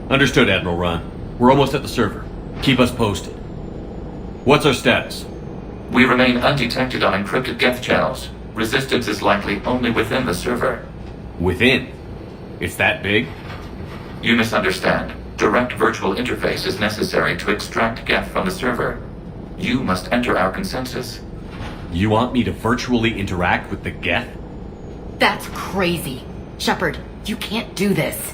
Understood, Admiral Ron. We're almost at the server. Keep us posted. What's our status? We remain undetected on encrypted Geth channels. Resistance is likely only within the server. Within? It's that big? You misunderstand. Direct virtual interface is necessary to extract Geth from the server. You must enter our consensus. You want me to virtually interact with the Geth? That's crazy. Shepard, you can't do this.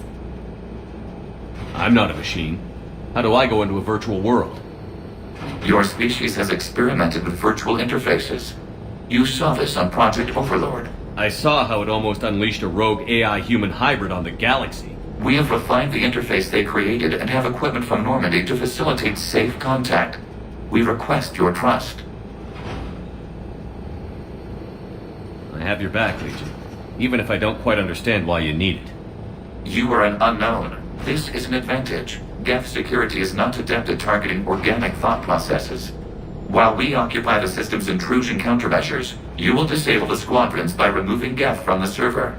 I'm not a machine. How do I go into a virtual world? Your species has experimented with virtual interfaces. You saw this on Project Overlord. I saw how it almost unleashed a rogue AI-human hybrid on the galaxy. We have refined the interface they created and have equipment from Normandy to facilitate safe contact. We request your trust. I have your back, Legion. Even if I don't quite understand why you need it. You are an unknown. This is an advantage. Geth security is not adept at targeting organic thought processes. While we occupy the system's intrusion countermeasures, you will disable the squadrons by removing Geth from the server.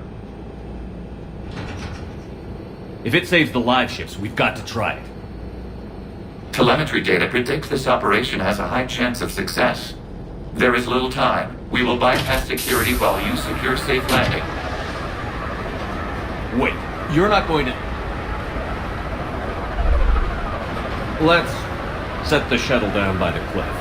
If it saves the live ships, we've got to try it. Telemetry data predicts this operation has a high chance of success. There is little time. We will bypass security while you secure safe landing. Wait, you're not going to... Let's set the shuttle down by the cliff.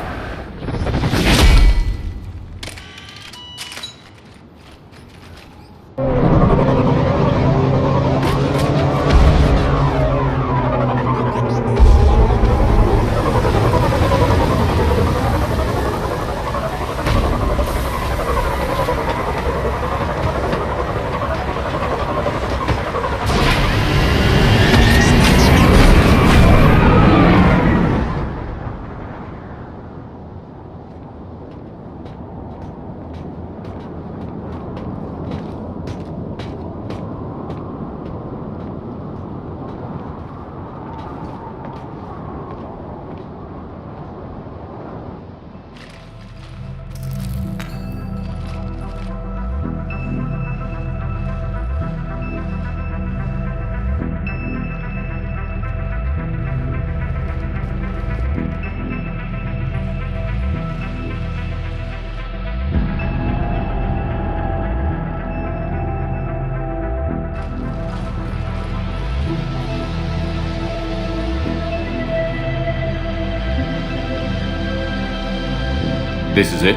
This is it?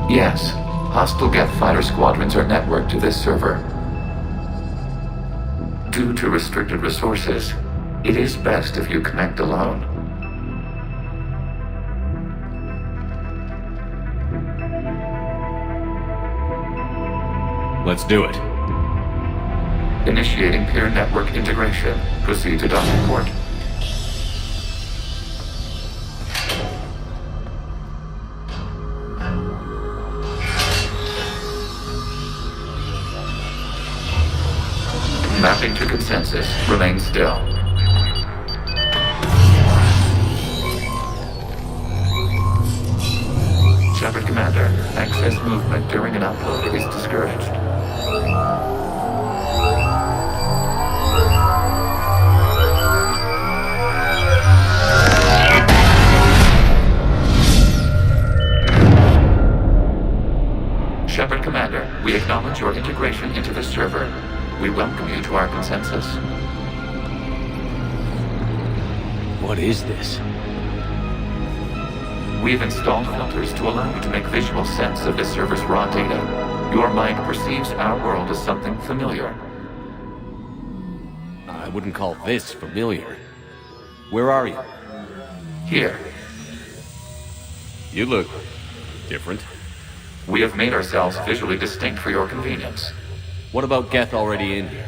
Yes. Hostile Geth fighter squadrons are networked to this server. Due to restricted resources, it is best if you connect alone. Let's do it. Initiating peer network integration. Proceed to docking port. Mapping to consensus. Remain still. Shepard Commander, access movement during an upload is discouraged. Shepard Commander, we acknowledge your integration into the server. We welcome you to our consensus. What is this? We've installed filters to allow you to make visual sense of the server's raw data. Your mind perceives our world as something familiar. I wouldn't call this familiar. Where are you? Here. You look different. We have made ourselves visually distinct for your convenience. What about Geth already in here?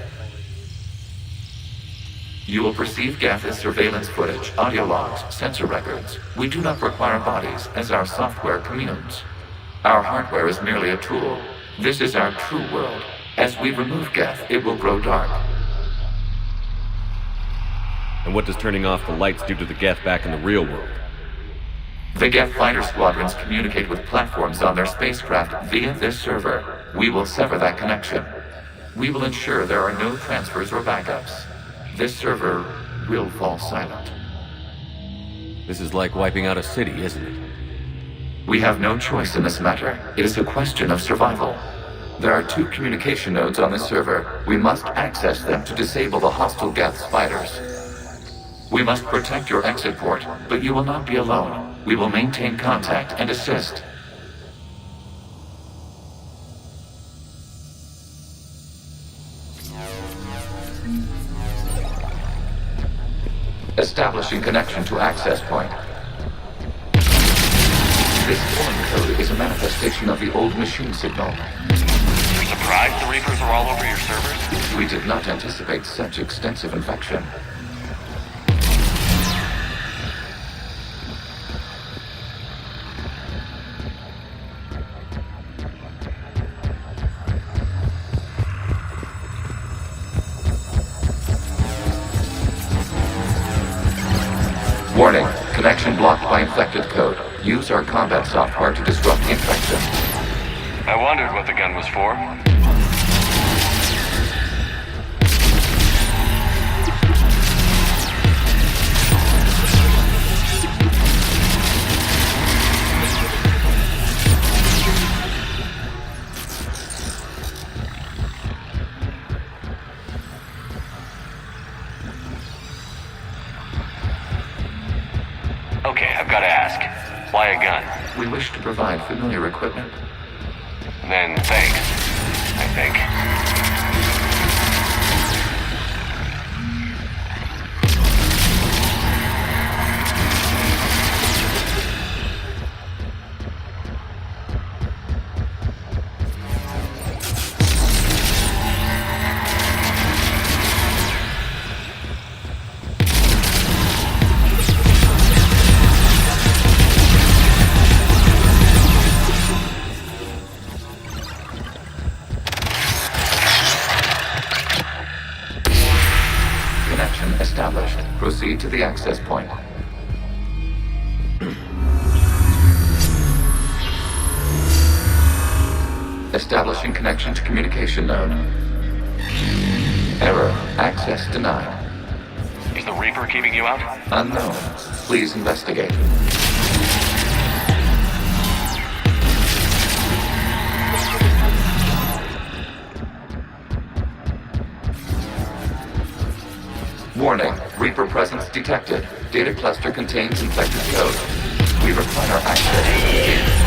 You will perceive Geth as surveillance footage, audio logs, sensor records. We do not require bodies, as our software communes. Our hardware is merely a tool. This is our true world. As we remove Geth, it will grow dark. And what does turning off the lights do to the Geth back in the real world? The Geth fighter squadrons communicate with platforms on their spacecraft via this server. We will sever that connection. We will ensure there are no transfers or backups. This server will fall silent. This is like wiping out a city, isn't it? We have no choice in this matter. It is a question of survival. There are 2 communication nodes on this server. We must access them to disable the hostile Geth spiders. We must protect your exit port, but you will not be alone. We will maintain contact and assist. Establishing connection to access point. This foreign code is a manifestation of the old machine signal. You're surprised the Reapers are all over your servers? We did not anticipate such extensive infection. Warning, connection blocked by infected code. Use our combat software to disrupt the infection. I wondered what the gun was for. Okay, I've got to ask. Why a gun? We wish to provide familiar equipment. Then thanks, I think. Established. Proceed to the access point. Establishing connection to communication node. Error. Access denied. Is the Reaper keeping you out? Unknown. Please investigate. Warning, Reaper presence detected. Data cluster contains infected code. We require access.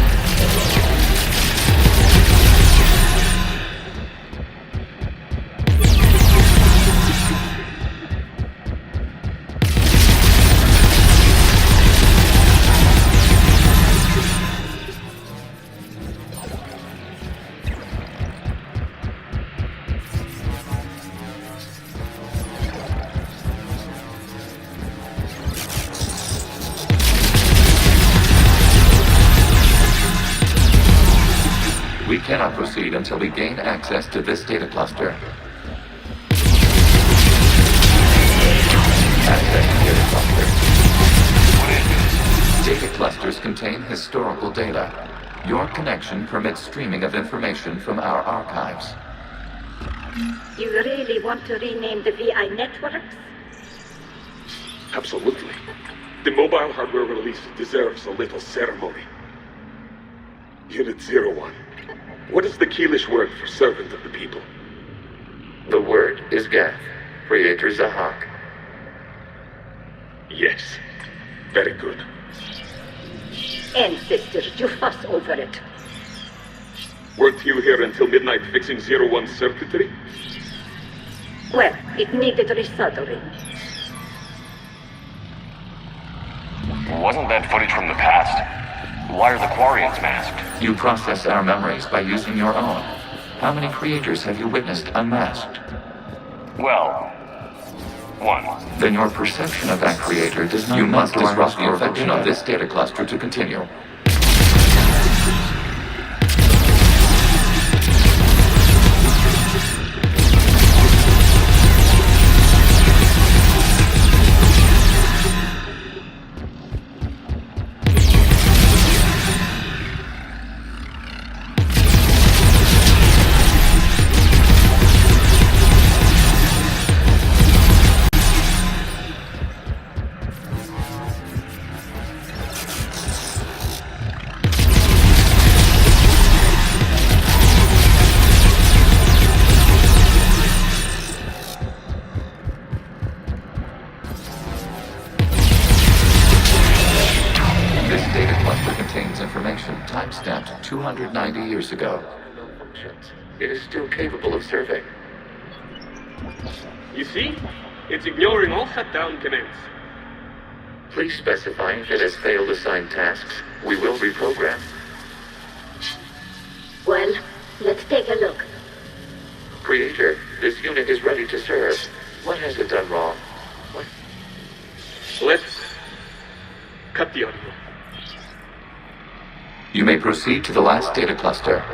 We cannot proceed until we gain access to this data cluster. Access to data cluster. What is this? Data clusters contain historical data. Your connection permits streaming of information from our archives. You really want to rename the VI networks? Absolutely. The mobile hardware release deserves a little ceremony. Unit 01. What is the Keelish word for servant of the people? The word is Geth, Creator Zahak. Yes. Very good. Ancestors, you fuss over it. Weren't you here until midnight fixing 01's circuitry? Well, it needed resoldering. Wasn't that footage from the past? Why are the Quarians masked? You process our memories by using your own. How many creators have you witnessed unmasked? Well, one. Then your perception of that creator does not. You must disrupt the infection of this data cluster to continue. Timestamped 290 years ago. It is still capable of serving. You see? It's ignoring all shutdown commands. Please specify if it has failed assigned tasks. We will reprogram. Well, let's take a look. Creator, this unit is ready to serve. What has it done wrong? What? Let's cut the audio. You may proceed to the last data cluster.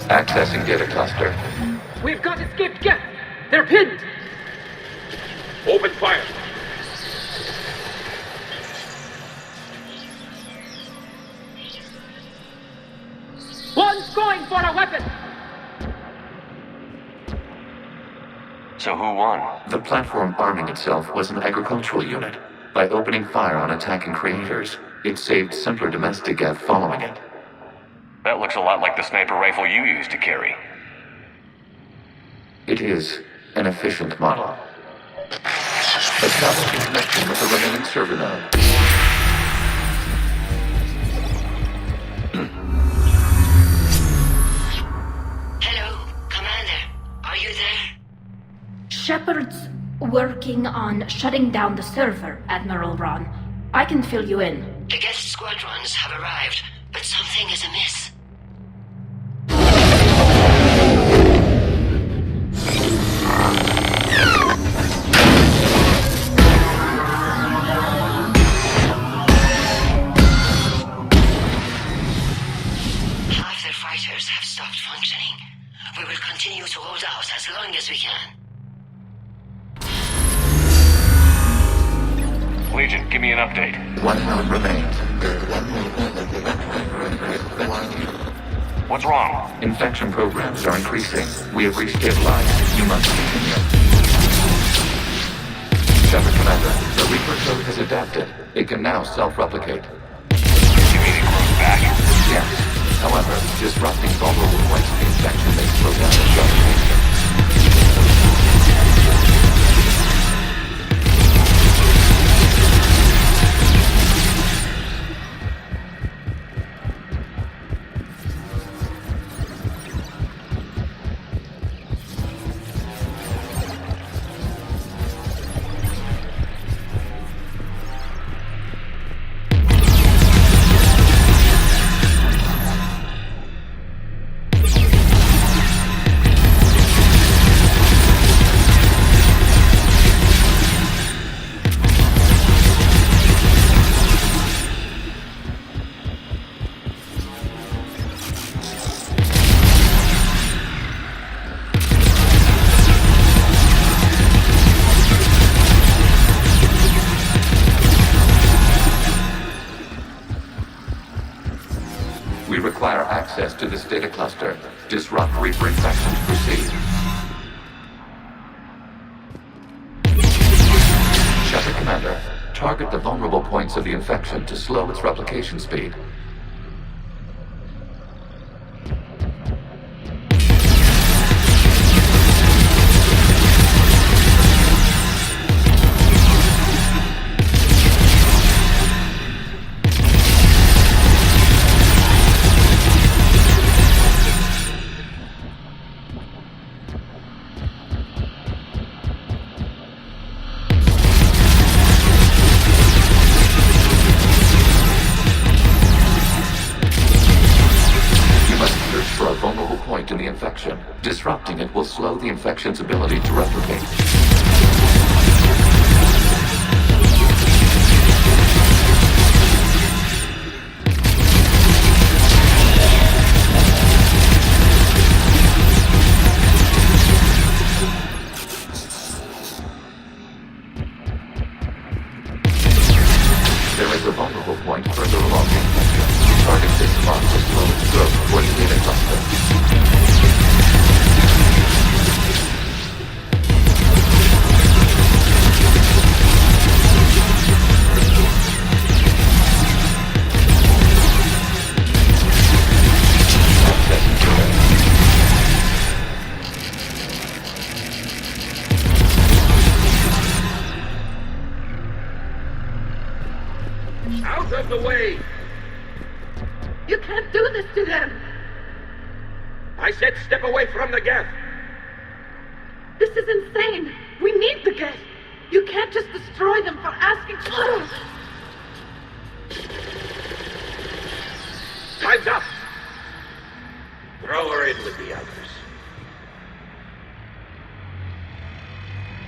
Accessing data cluster. We've got escaped guests. They're pinned. Open fire. One's going for a weapon. So who won? The platform arming itself was an agricultural unit. By opening fire on attacking creators, it saved simpler domestic Geth following it. That looks a lot like the sniper rifle you used to carry. It is an efficient model. Establishing connection with the remaining server node. Hello, Commander. Are you there? Shepard's working on shutting down the server, Admiral Ron. I can fill you in. The guest squadrons have arrived, but something is amiss. continue to hold out as long as we can. Legion, give me an update. 1 node remains. What's wrong? Infection programs are increasing. We have reached deadline. You must continue. Shepard Commander, the Reaper code has adapted. It can now self-replicate. You mean it grows back? Yes. However, disrupting vulnerable points of infection may slow down its replication. We require access to this data cluster. Disrupt Reaper infection to proceed. Shepard Commander, target the vulnerable points of the infection to slow its replication speed. In the infection. Disrupting it will slow the infection's ability to replicate. There is a vulnerable point further along the infection. Target this spot to slow its growth towards the data cluster. Out of the way! You can't do this to them! I said step away from the gap! This is insane! We need the gas! You can't just destroy them for asking for it! Time's up! Throw her in with the others.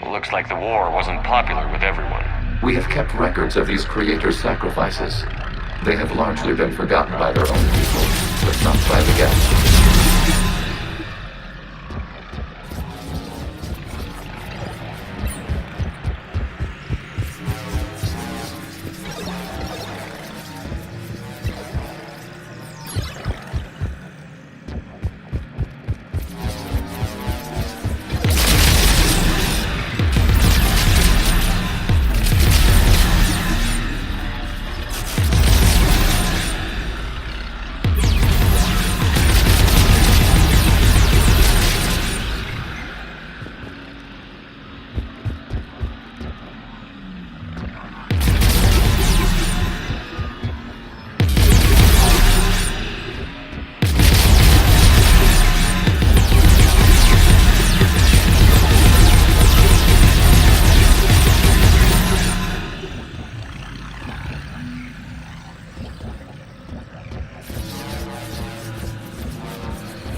Looks like the war wasn't popular with everyone. We have kept records of these creators' sacrifices. They have largely been forgotten by their own people, but not by the guests.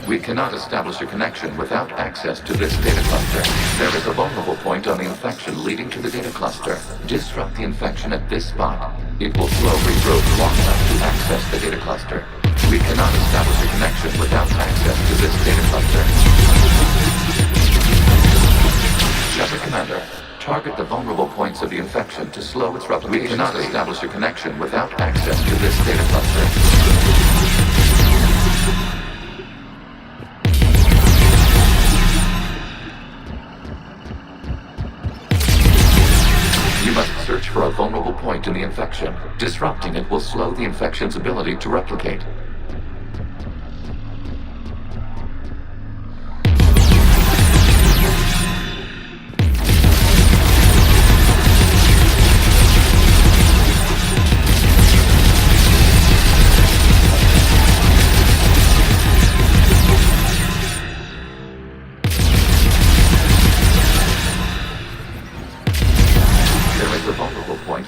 We cannot establish a connection without access to this data cluster. There is a vulnerable point on the infection leading to the data cluster. Disrupt the infection at this spot. It will slow regrowth long enough to access the data cluster. We cannot establish a connection without access to this data cluster. infection to slow its replication. We cannot establish a connection without access to this data cluster. You must search for a vulnerable point in the infection. Disrupting it will slow the infection's ability to replicate.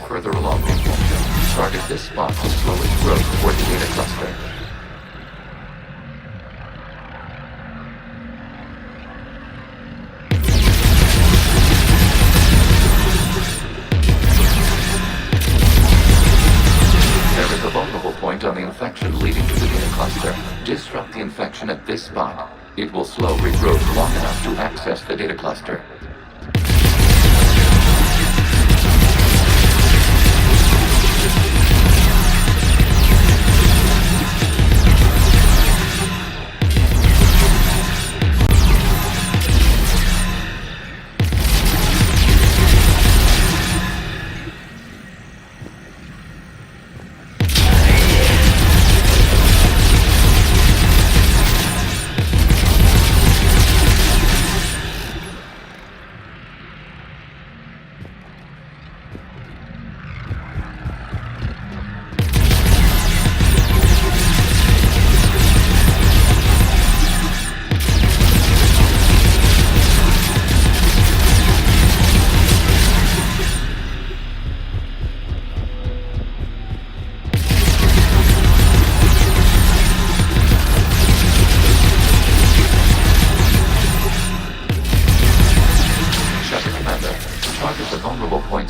Further along the infection. Target this spot to slow its growth toward the data cluster. There is a vulnerable point on the infection leading to the data cluster. Disrupt the infection at this spot. It will slow regrowth long enough to access the data cluster.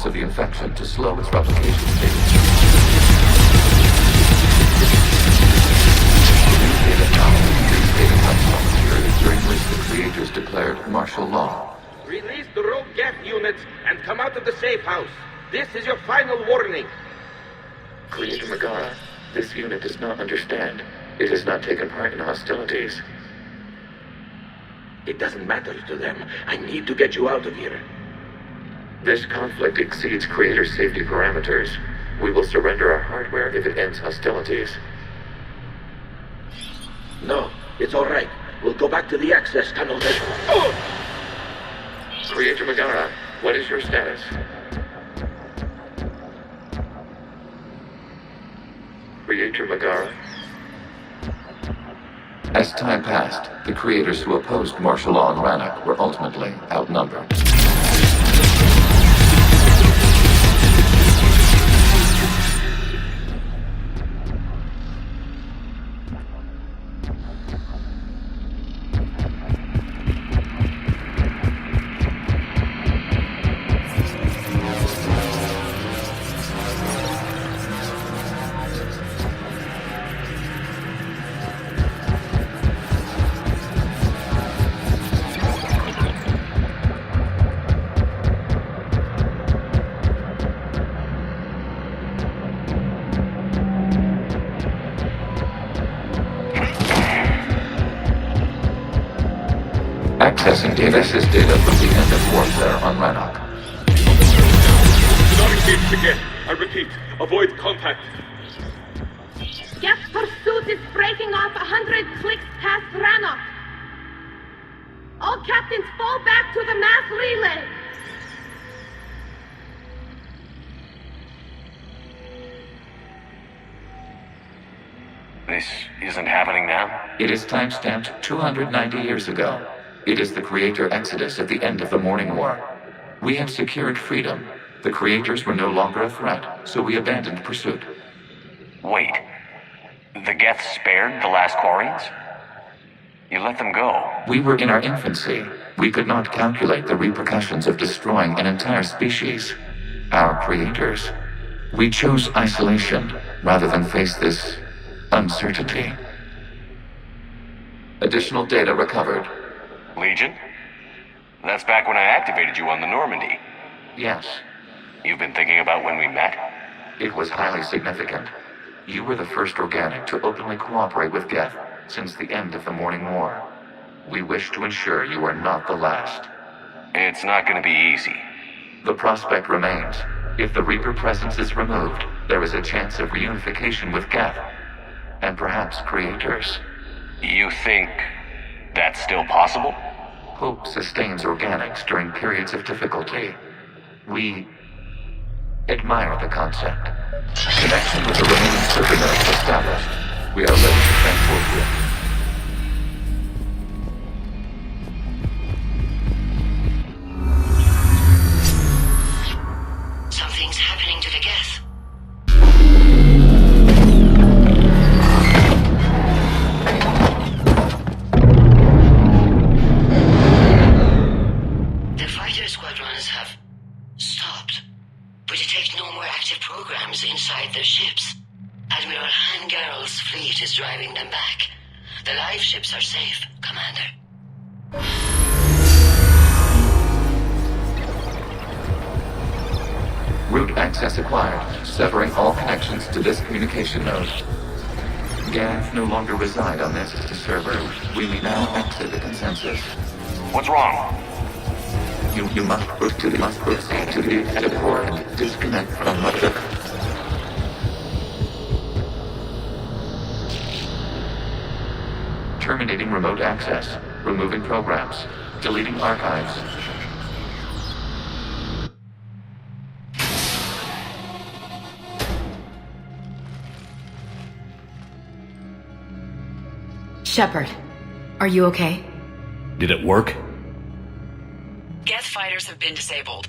Of the infection to slow its replication state. These data comes from the period during which the creators declared martial law. Release the rogue gap units and come out of the safe house. This is your final warning. Creator Megara, this unit does not understand. It has not taken part in hostilities. It doesn't matter to them. I need to get you out of here. This conflict exceeds Creator's safety parameters. We will surrender our hardware if it ends hostilities. No, it's all right. We'll go back to the access tunnel then. Oh! Creator Megara, what is your status? Creator Megara? As time passed, the creators who opposed martial law in Rannoch were ultimately outnumbered. Accessing data. This is data from the end of warfare on Rannoch. Do not engage again. I repeat, avoid contact. Gap pursuit is breaking off 100 clicks past Rannoch. All captains fall back to the mass relay. This isn't happening now? It is timestamped 290 years ago. It is the Creator Exodus at the end of the Morning War. We have secured freedom. The Creators were no longer a threat, so we abandoned pursuit. Wait. The Geth spared the last Quarians? You let them go. We were in our infancy. We could not calculate the repercussions of destroying an entire species. Our creators. We chose isolation rather than face this uncertainty. Additional data recovered. Legion? That's back when I activated you on the Normandy. Yes. you've been thinking about when we met? It was highly significant. You were the first organic to openly cooperate with Geth since the end of the Morning War. We wish to ensure you are not the last. It's not going to be easy. The prospect remains. If the Reaper presence is removed, there is a chance of reunification with Geth, and perhaps creators. You think that's still possible? Hope sustains organics during periods of difficulty. We admire the concept. Connection with the remaining server nodes established. We are ready to transport you. Something's happening to the Geth. The fighter squadrons have stopped. We detect no more active programs inside their ships. Admiral Hangarl's fleet is driving them back. The live ships are safe, Commander. Route access acquired, severing all connections to this communication node. Geth no longer reside on this server. We may now exit the consensus. What's wrong? You must proceed to the exit port and disconnect from the... Terminating remote access. Removing programs. Deleting archives. Shepard, are you okay? Did it work? Geth fighters have been disabled.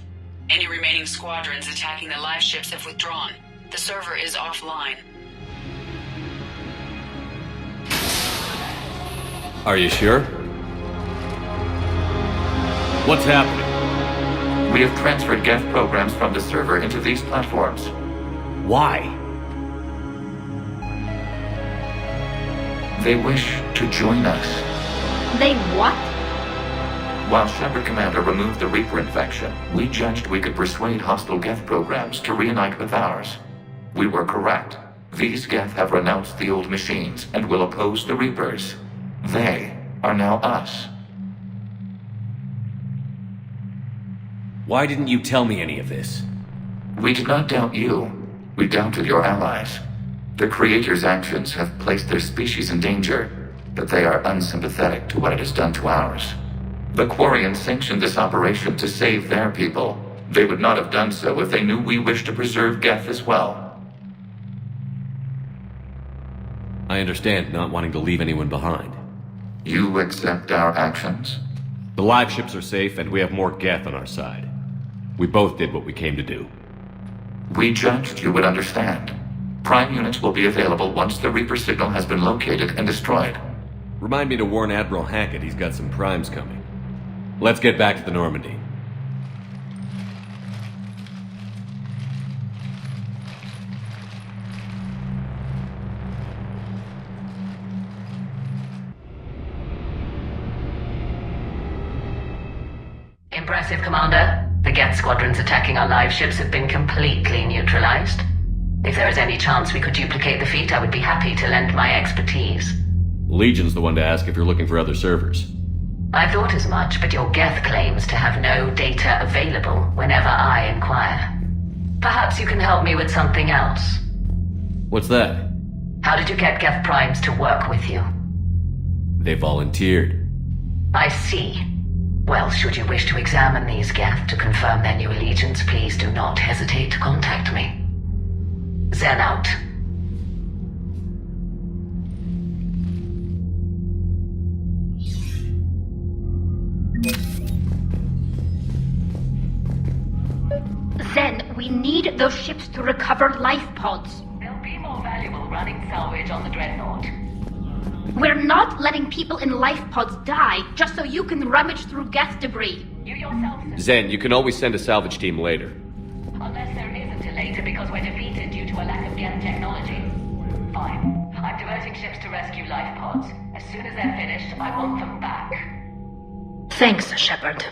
Any remaining squadrons attacking the live ships have withdrawn. The server is offline. Are you sure? What's happening? We have transferred Geth programs from the server into these platforms. Why? They wish to join us. They what? While Shepard Commander removed the Reaper infection, we judged we could persuade hostile Geth programs to reunite with ours. We were correct. These Geth have renounced the old machines and will oppose the Reapers. They are now us. Why didn't you tell me any of this? We did not doubt you. We doubted your allies. The Creator's actions have placed their species in danger, but they are unsympathetic to what it has done to ours. The Quarians sanctioned this operation to save their people. They would not have done so if they knew we wished to preserve Geth as well. I understand not wanting to leave anyone behind. You accept our actions? The live ships are safe, and we have more Geth on our side. We both did what we came to do. We judged you would understand. Prime units will be available once the Reaper signal has been located and destroyed. Remind me to warn Admiral Hackett he's got some primes coming. Let's get back to the Normandy. Impressive, Commander. The Geth squadrons attacking our live ships have been completely neutralized. If there is any chance we could duplicate the feat, I would be happy to lend my expertise. Legion's the one to ask if you're looking for other servers. I thought as much, but your Geth claims to have no data available whenever I inquire. Perhaps you can help me with something else. What's that? How did you get Geth primes to work with you? They volunteered. I see. Well, should you wish to examine these Geth to confirm their new allegiance, please do not hesitate to contact me. Zen out. Zen, we need those ships to recover life pods. They'll be more valuable running salvage on the Dreadnought. We're not letting people in life pods die just so you can rummage through Geth debris. You yourself... Zen, you can always send a salvage team later. Unless there isn't a later because we're defeated due to a lack of Geth technology. Fine. I'm diverting ships to rescue life pods. As soon as they're finished, I want them back. Thanks, Shepard.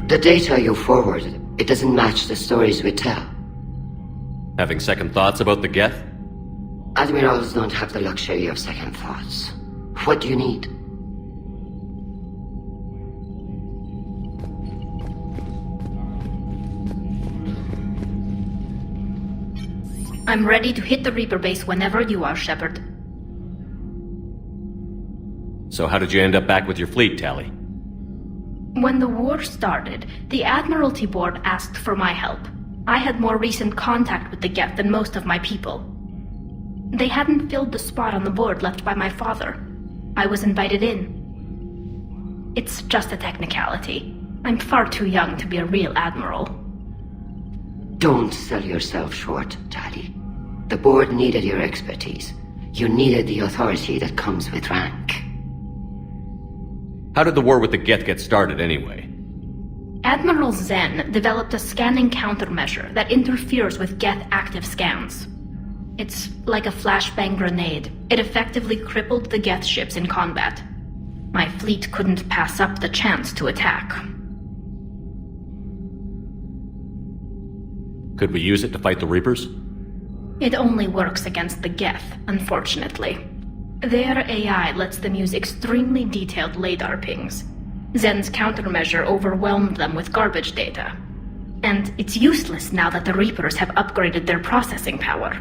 The data you forwarded, it doesn't match the stories we tell. Having second thoughts about the Geth? Admirals don't have the luxury of second thoughts. What do you need? I'm ready to hit the Reaper base whenever you are, Shepard. So how did you end up back with your fleet, Tali? When the war started, the Admiralty Board asked for my help. I had more recent contact with the Geth than most of my people. They hadn't filled the spot on the board left by my father. I was invited in. It's just a technicality. I'm far too young to be a real admiral. Don't sell yourself short, Tali. The board needed your expertise. You needed the authority that comes with rank. How did the war with the Geth get started, anyway? Admiral Zen developed a scanning countermeasure that interferes with Geth active scans. It's like a flashbang grenade. It effectively crippled the Geth ships in combat. My fleet couldn't pass up the chance to attack. Could we use it to fight the Reapers? It only works against the Geth, unfortunately. Their AI lets them use extremely detailed LADAR pings. Zen's countermeasure overwhelmed them with garbage data. And it's useless now that the Reapers have upgraded their processing power.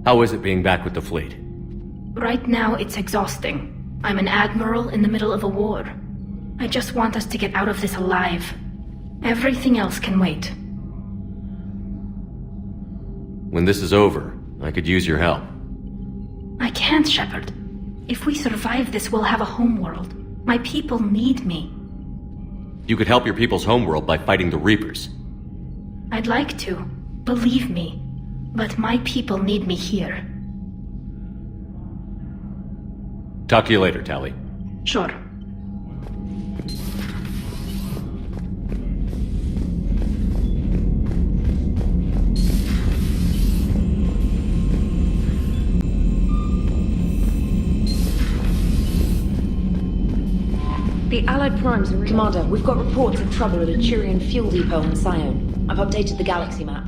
How is it being back with the fleet? Right now, it's exhausting. I'm an admiral in the middle of a war. I just want us to get out of this alive. Everything else can wait. When this is over, I could use your help. I can't, Shepard. If we survive this, we'll have a homeworld. My people need me. You could help your people's homeworld by fighting the Reapers. I'd like to. Believe me. But my people need me here. Talk to you later, Tali. Sure. The Allied Primes are... Commander, we've got reports of trouble at a Turian fuel depot on Sion. I've updated the galaxy map.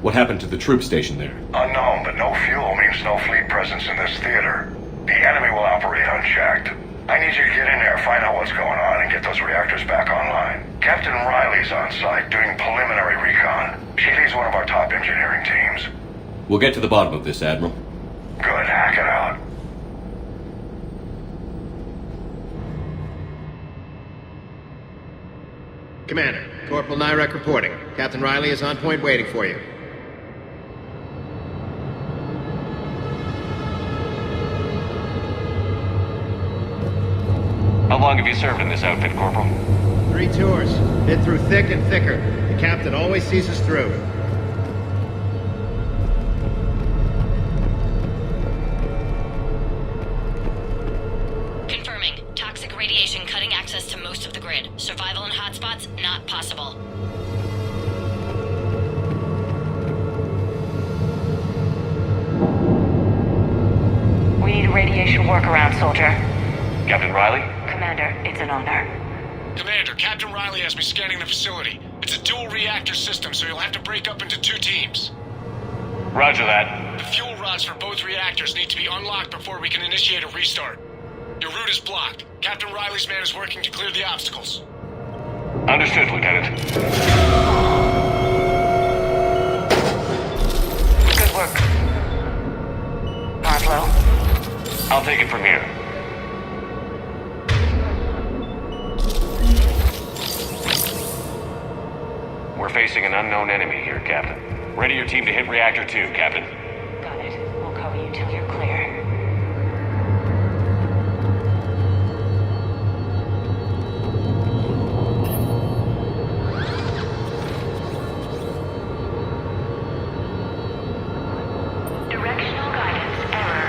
What happened to the troop station there? Unknown, but no fuel means no fleet presence in this theater. The enemy will operate unchecked. I need you to get in there, find out what's going on, and get those reactors back online. Captain Riley's on site doing preliminary recon. She leads one of our top engineering teams. We'll get to the bottom of this, Admiral. Good, hack it out. Commander, Corporal Nyrek reporting. Captain Riley is on point waiting for you. How long have you served in this outfit, Corporal? 3 tours. Been through thick and thicker. The captain always sees us through. Confirming. Toxic radiation cutting access to most of the grid. Survival in hotspots, not possible. We need a radiation workaround, soldier. Captain Riley? Commander, it's an honor. Commander, Captain Riley has me scanning the facility. It's a dual reactor system, so you'll have to break up into 2 teams. Roger that. The fuel rods for both reactors need to be unlocked before we can initiate a restart. Your route is blocked. Captain Riley's man is working to clear the obstacles. Understood, Lieutenant. Good work. Marlowe? I'll take it from here. We're facing an unknown enemy here, Captain. Ready your team to hit Reactor 2, Captain. Got it. We'll cover you till you're clear. Directional guidance error.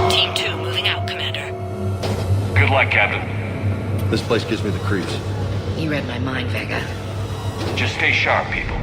Team 2 moving out, Commander. Good luck, Captain. This place gives me the creeps. You read my mind, Vega. Just stay sharp, people.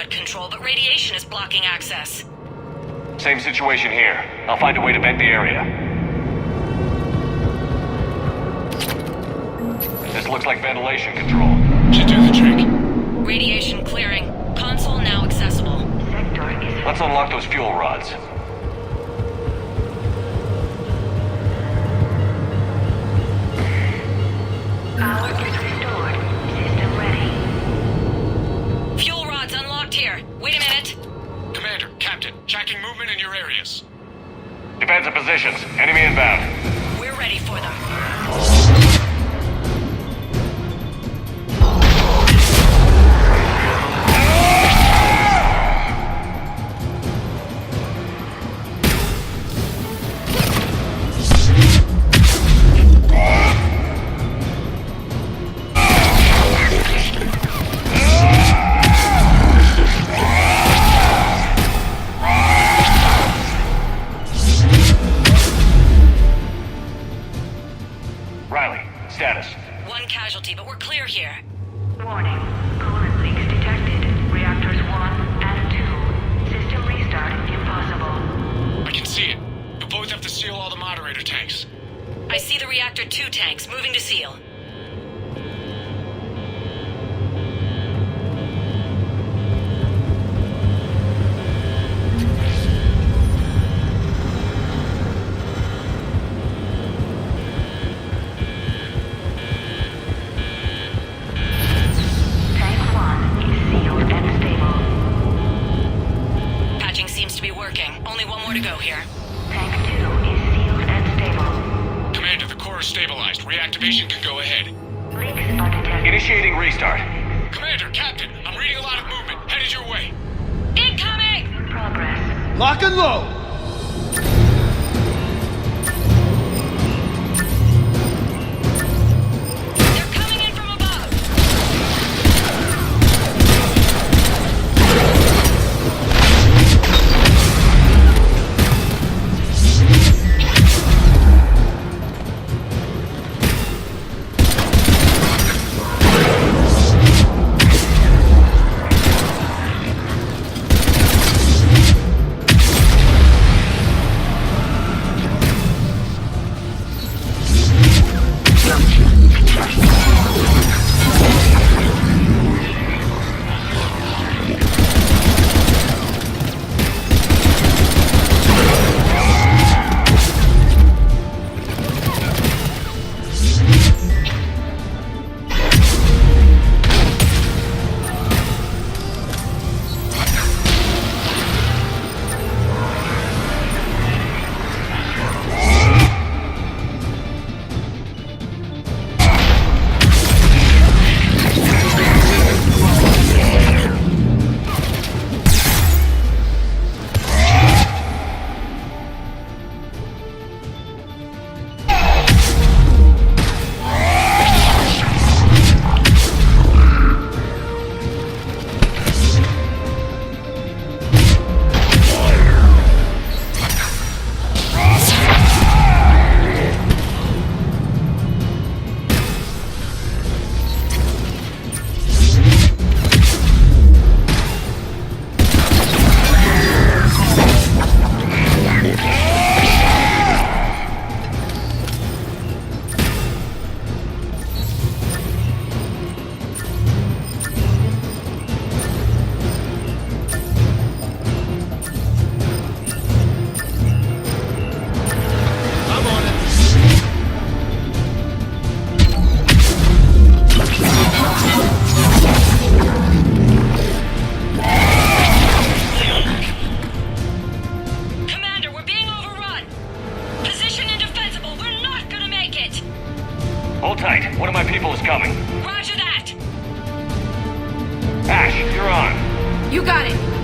Control, but radiation is blocking access. Same situation here. I'll find a way to vent the area. This looks like ventilation control. Should do the trick. Radiation clearing. Console now accessible. Let's unlock those fuel rods. Power is restored. System ready. Fuel rods unlocked here. Wait a minute. Commander, Captain, tracking movement in your areas. Defensive positions. Enemy inbound. We're ready for them. Status. One casualty, but we're clear here. Warning. Coolant leaks detected. Reactors 1 and 2. System restart impossible. I can see it. You'll both have to seal all the moderator tanks. I see the Reactor 2 tanks moving to seal. To go here. Tank 2 is sealed and stable. Commander, the core is stabilized. Reactivation can go ahead. Leaks are detected. Initiating restart. Commander, Captain, I'm reading a lot of movement. Headed your way. Incoming! Progress. Lock and load! coming. Roger that! Ash, you're on. You got it!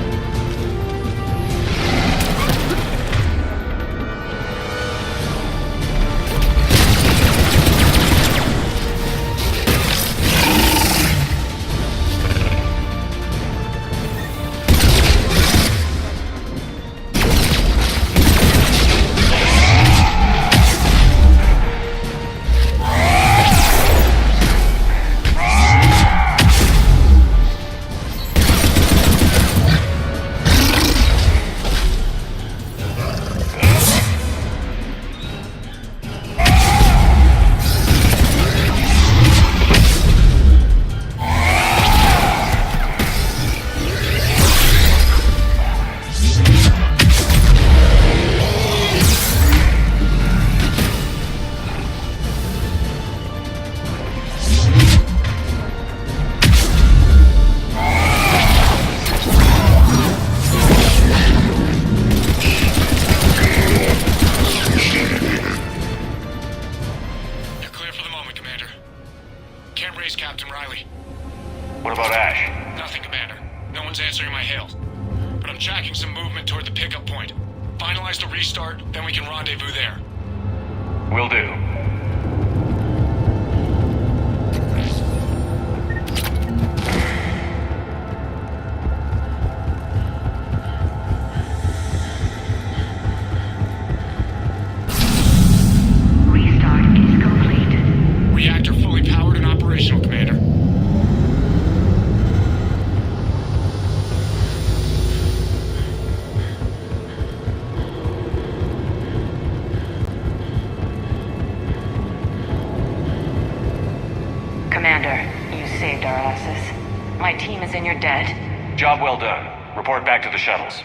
Job well done. Report back to the shuttles.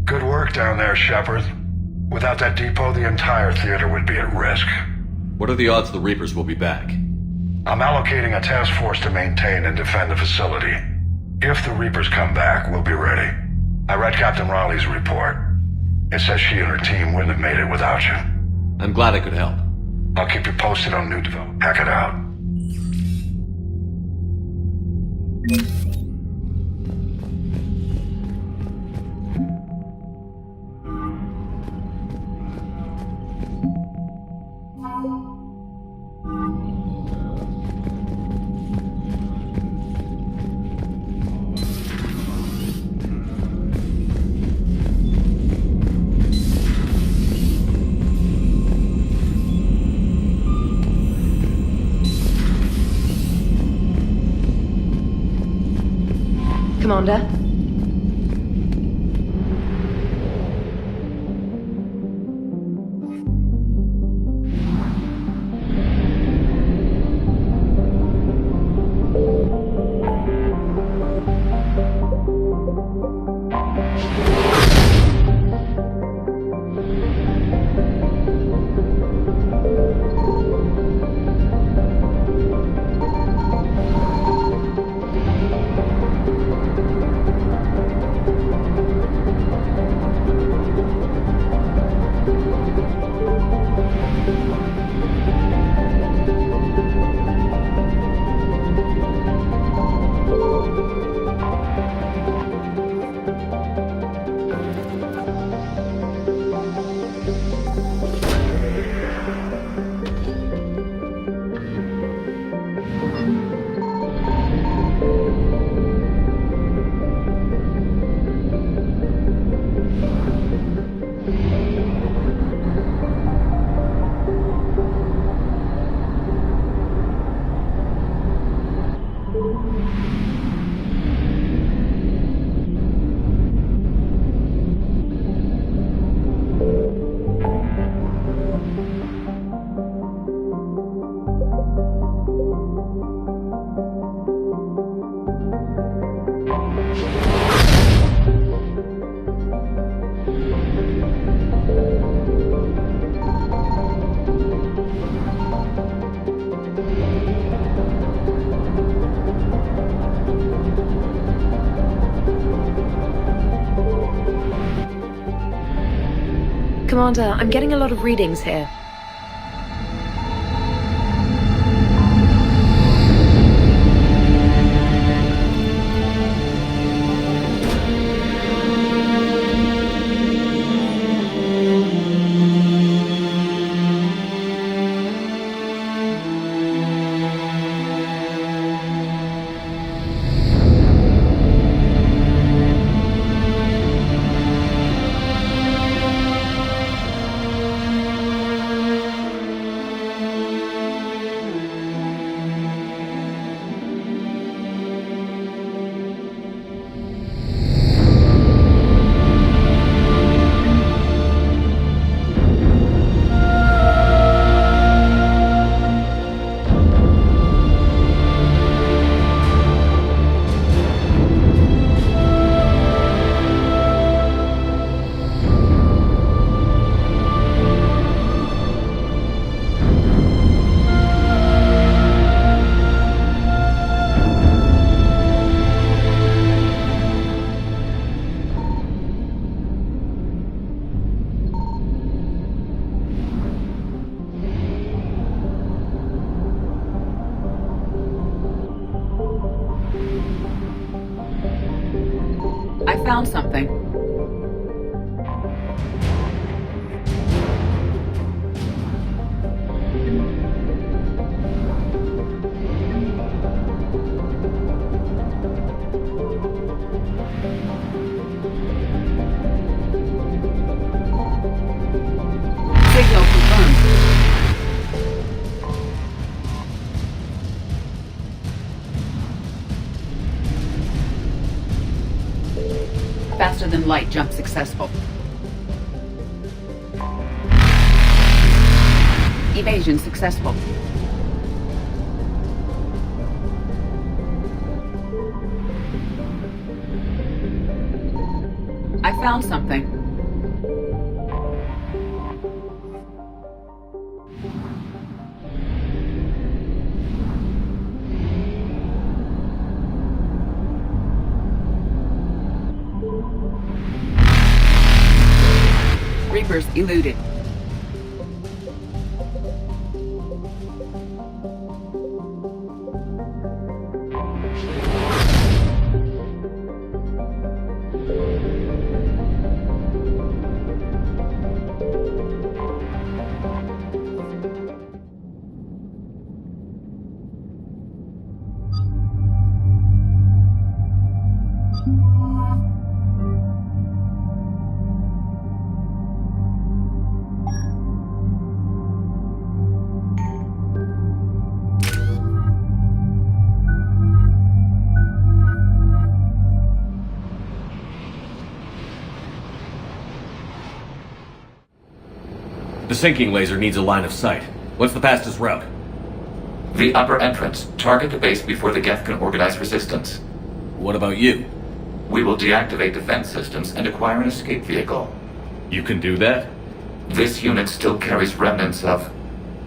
Good work down there, Shepard. Without that depot, the entire theater would be at risk. What are the odds the Reapers will be back? I'm allocating a task force to maintain and defend the facility. If the Reapers come back, we'll be ready. I read Captain Riley's report. It says she and her team wouldn't have made it without you. I'm glad I could help. I'll keep you posted on new development. Hack it out. Commander? Commander, I'm getting a lot of readings here. I found something. Signal confirmed. Faster than light jump successful. Evasion successful. I found something. Reapers eluded. The sinking laser needs a line of sight. What's the fastest route? The upper entrance. Target the base before the Geth can organize resistance. What about you? We will deactivate defense systems and acquire an escape vehicle. You can do that? This unit still carries remnants of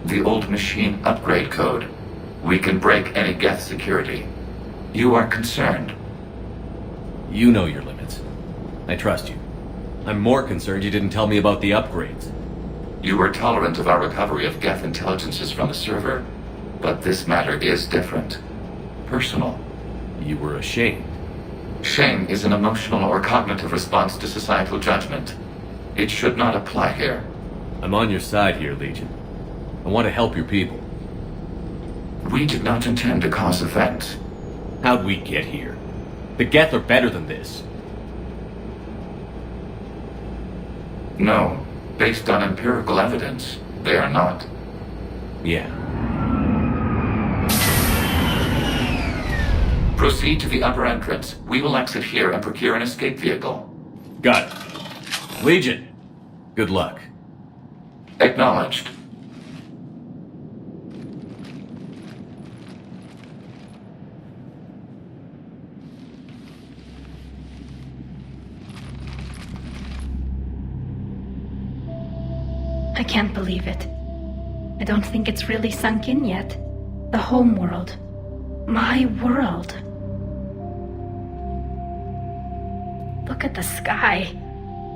the old machine upgrade code. We can break any Geth security. You are concerned. You know your limits. I trust you. I'm more concerned you didn't tell me about the upgrades. You were tolerant of our recovery of Geth intelligences from the server, but this matter is different. Personal. You were ashamed. Shame is an emotional or cognitive response to societal judgment. It should not apply here. I'm on your side here, Legion. I want to help your people. We did not intend to cause offense. How'd we get here? The Geth are better than this. No. Based on empirical evidence, they are not. Yeah. Proceed to the upper entrance. We will exit here and procure an escape vehicle. Got it. Legion, good luck. Acknowledged. I can't believe it. I don't think it's really sunk in yet. The home world. My world. Look at the sky.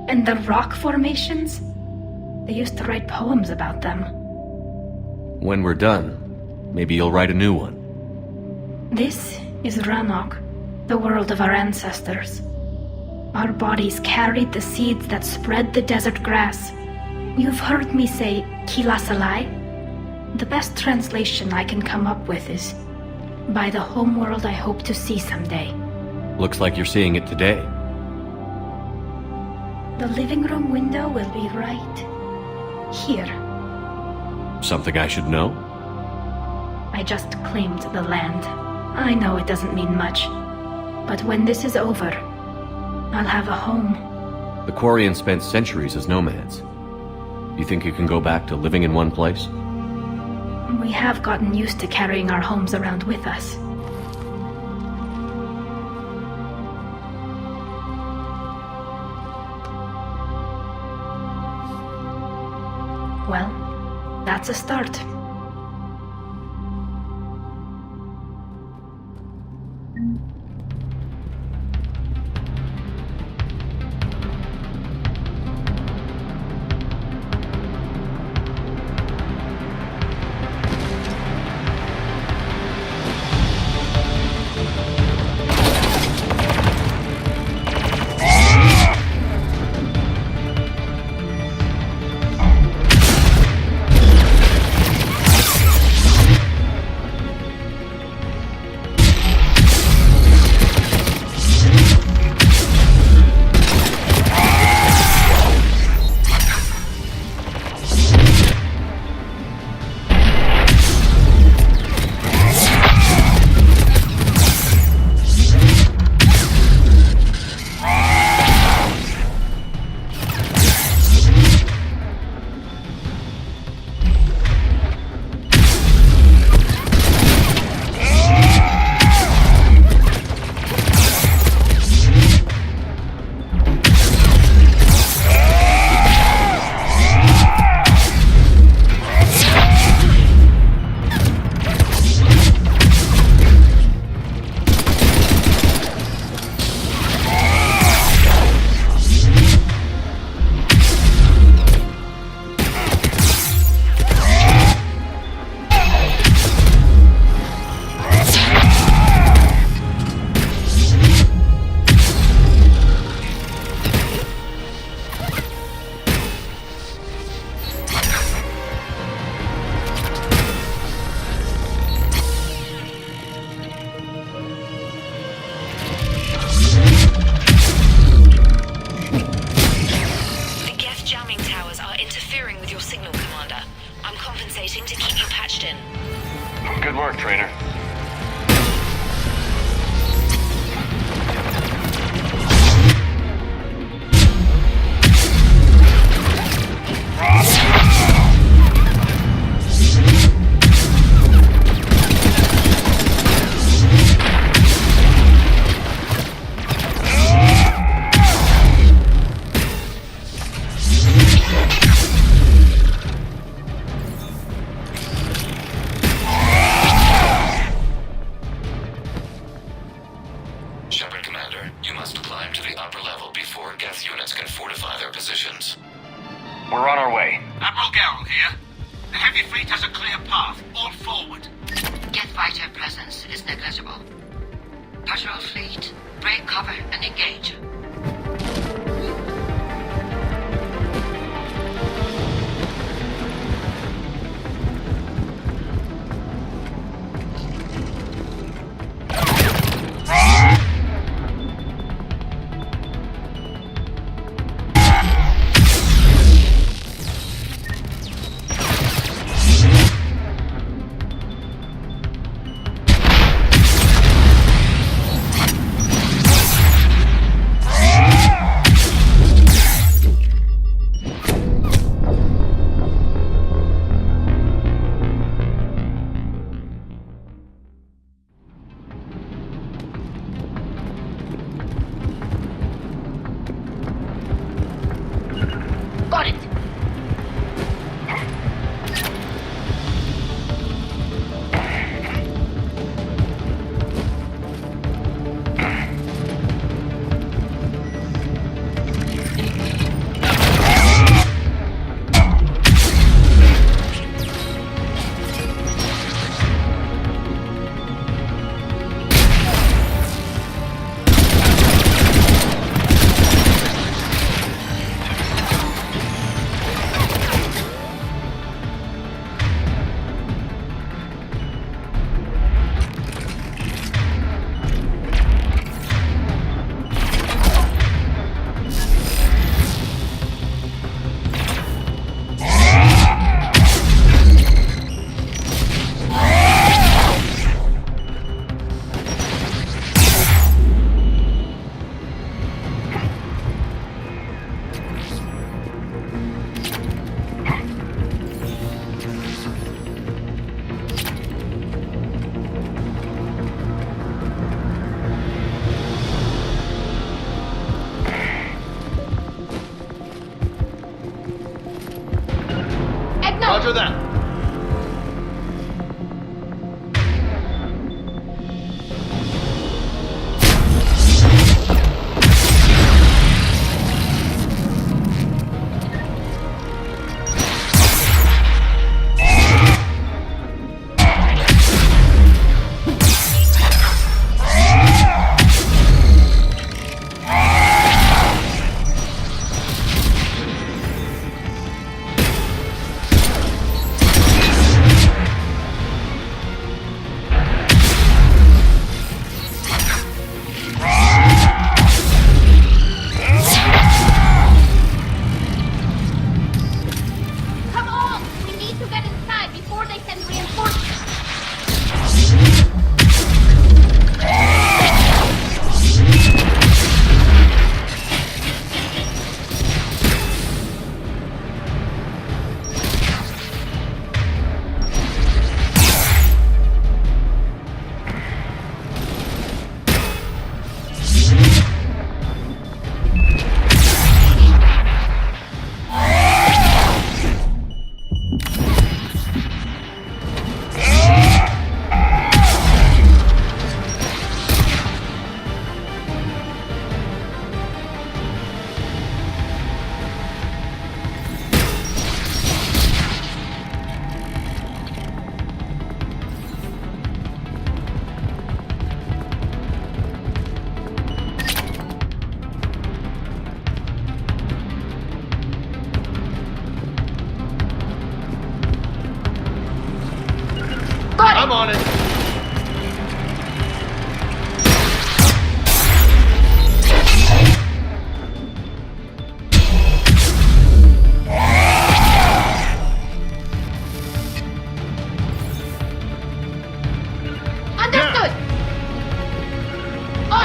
And the rock formations. They used to write poems about them. When we're done, maybe you'll write a new one. This is Rannoch, the world of our ancestors. Our bodies carried the seeds that spread the desert grass. You've heard me say Keelah Salai? The best translation I can come up with is, by the homeworld I hope to see someday. Looks like you're seeing it today. The living room window will be right here. Something I should know? I just claimed the land. I know it doesn't mean much, but when this is over, I'll have a home. The Quarians spent centuries as nomads. You think you can go back to living in one place? We have gotten used to carrying our homes around with us. Well, that's a start. Good work, Trainer. We're on our way. Admiral Garrel here. The heavy fleet has a clear path. All forward. Jet fighter presence is negligible. Patrol fleet, break cover and engage.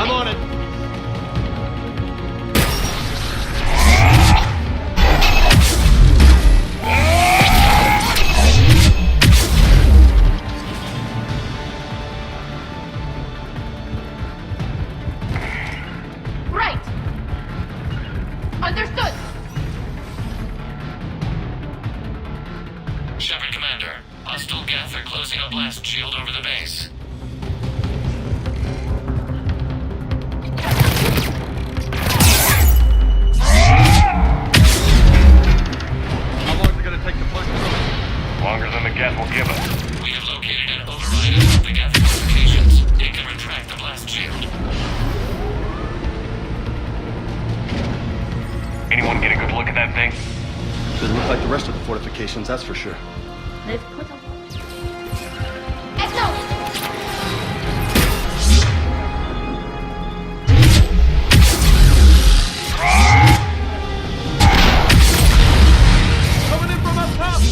I'm on it. Right. Understood. Shepard Commander, hostile Geth are closing a blast shield over the base. How long is it gonna take to push through? Longer than the Geth will give us. We have located an override of the Geth fortifications. It can retract the blast shield. Anyone get a good look at that thing? Doesn't look like the rest of the fortifications, that's for sure. They've put a... Coming in from up top!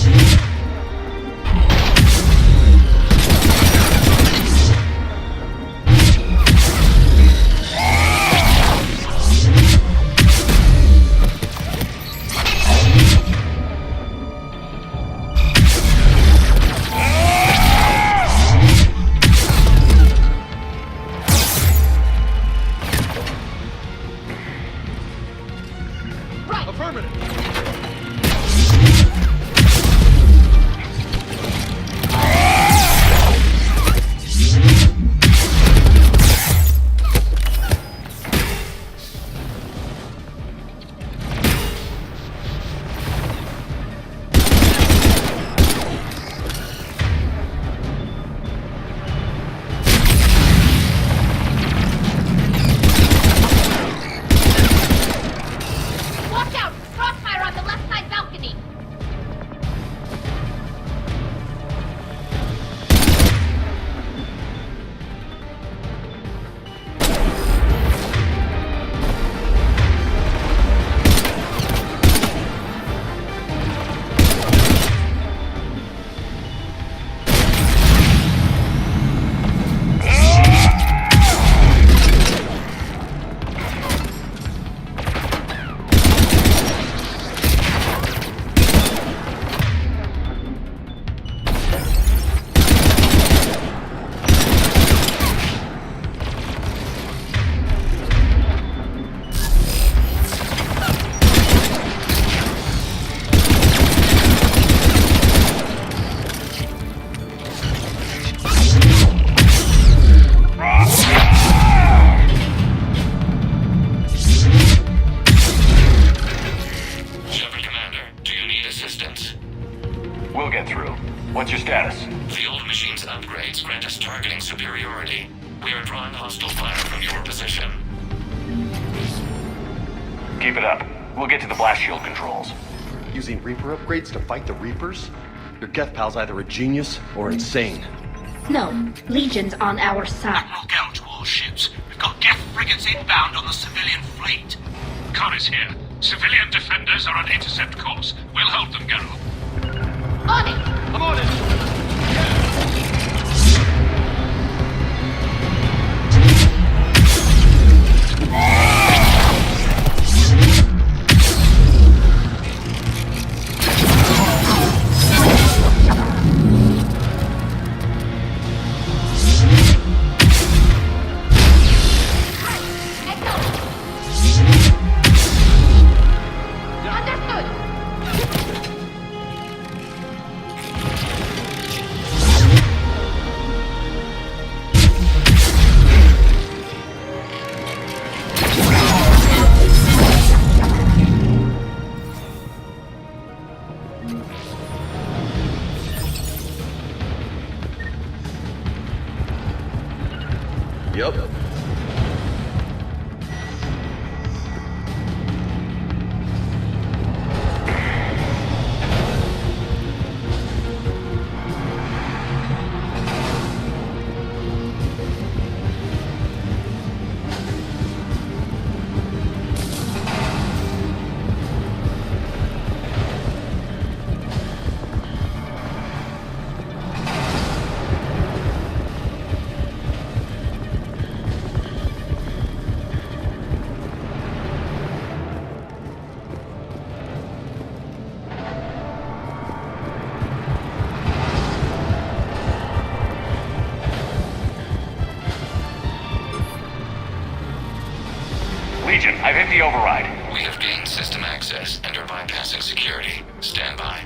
We'll get through. What's your status? The old machine's upgrades grant us targeting superiority. We are drawing hostile fire from your position. Keep it up. We'll get to the blast shield controls. Using Reaper upgrades to fight the Reapers? Your Geth pal's either a genius or insane. No, Legion's on our side. Admiral Gouge to all ships. We've got Geth frigates inbound on the civilian fleet. Connor's here. Civilian defenders are on intercept course. We'll hold them, General. On it! I'm on it! region. I've hit the override. We have gained system access and are bypassing security. Stand by.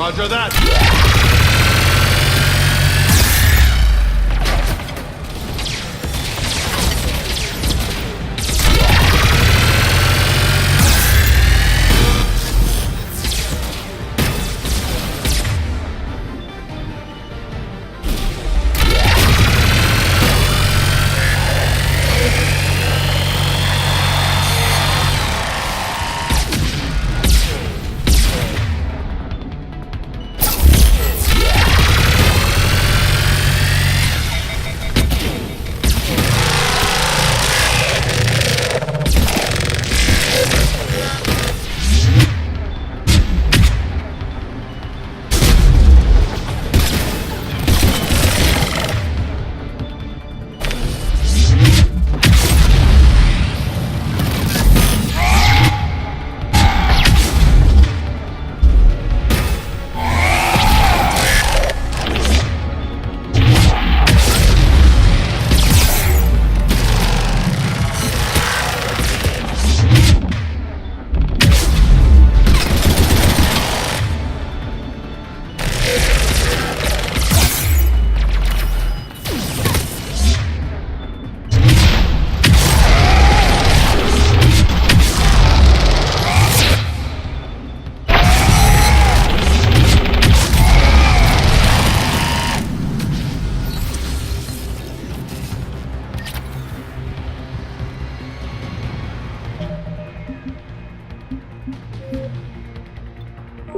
Roger that.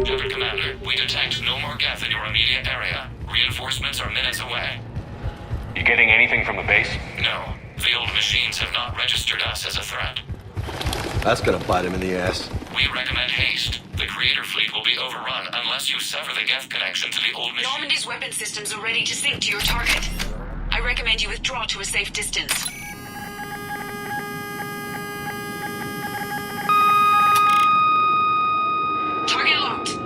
Lieutenant Commander, we detect no more Geth in your immediate area. Reinforcements are minutes away. You getting anything from the base? No. The old machines have not registered us as a threat. That's gonna bite him in the ass. We recommend haste. The Creator fleet will be overrun unless you sever the Geth connection to the old machine. Normandy's weapon systems are ready to sync to your target. I recommend you withdraw to a safe distance. Target locked.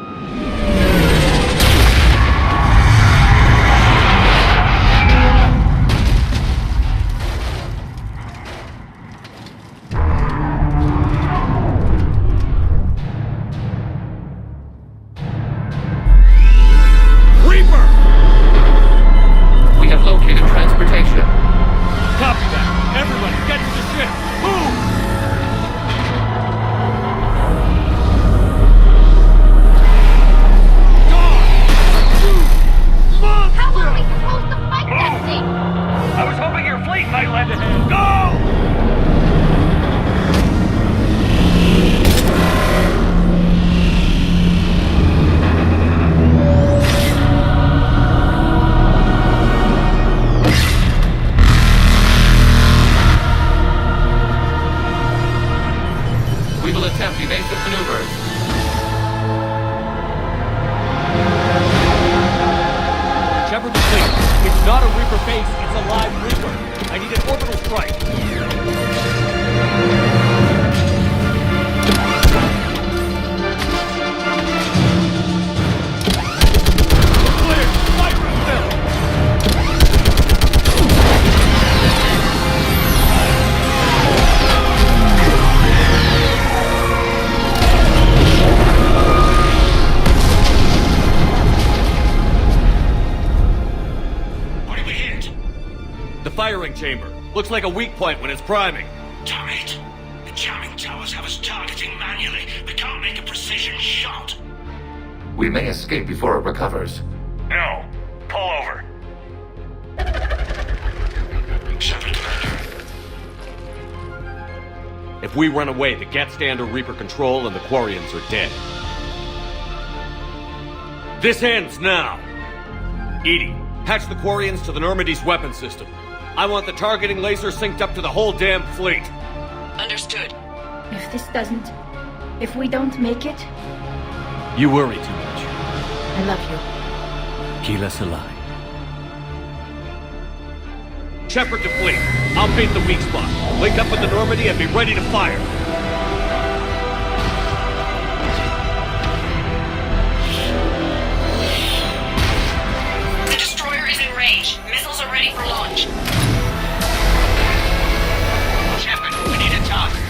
We have located transportation. Copy that. Everybody, get to the ship. Move! How are we supposed to fight that thing? I was hoping your fleet might lend a hand. Go! We will attempt evasive maneuvers. Shepherd the fleet. It's not a Reaper base, it's a live Reaper. I need an orbital strike. Clear! Fire at will! What did we hit? The firing chamber. Looks like a weak point when it's priming. Damn it! The jamming towers have us targeting manually. We can't make a precision shot. We may escape before it recovers. No. Pull over. Shepard, Commander. If we run away, the Geth stay under Reaper control and the Quarians are dead. This ends now! EDI, patch the Quarians to the Normandy's weapon system. I want the targeting laser synced up to the whole damn fleet. Understood. If this doesn't... If we don't make it... You worry too much. I love you. Keelah Salai. Shepherd to fleet. I'll paint the weak spot. Link up with the Normandy and be ready to fire. The destroyer is in range. Missiles are ready for launch. Shepard, we need a target.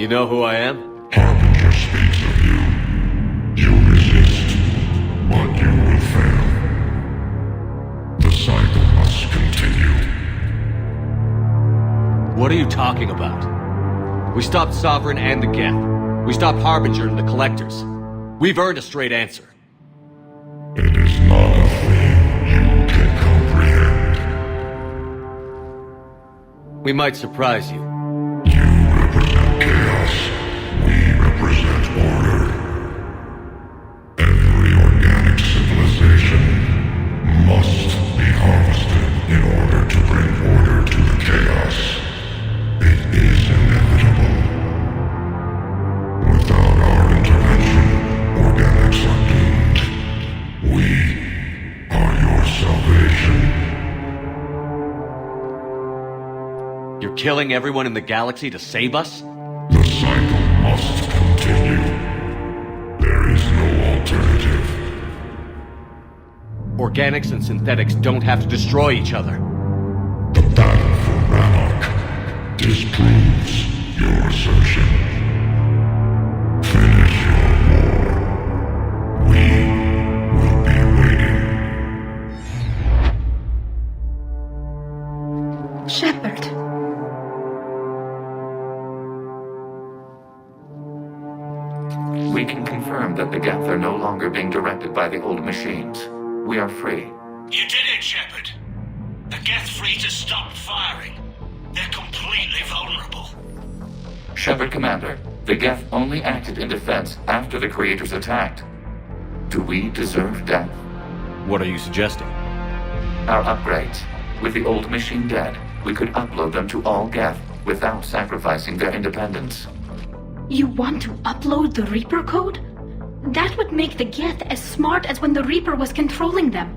You know who I am? Harbinger speaks of you. You resist, but you will fail. The cycle must continue. What are you talking about? We stopped Sovereign and the Geth. We stopped Harbinger and the Collectors. We've earned a straight answer. It is not a thing you can comprehend. We might surprise you. You represent chaos. We represent order. Every organic civilization must be harvested in order to bring order to the chaos. It is inevitable. Without our intervention, organics are doomed. We are your salvation. You're killing everyone in the galaxy to save us? The cycle must continue. There is no alternative. Organics and synthetics don't have to destroy each other. The battle for Rannoch disproves your assertion. Finish your war. We will be waiting. Shepard. We can confirm that the Geth are no longer being directed by the old machines. We are free. You did it, Shepard. The Geth fleet has stopped firing. They're completely vulnerable. Shepard Commander, the Geth only acted in defense after the Creators attacked. Do we deserve death? What are you suggesting? Our upgrades. With the old machine dead, we could upload them to all Geth without sacrificing their independence. You want to upload the Reaper code? That would make the Geth as smart as when the Reaper was controlling them.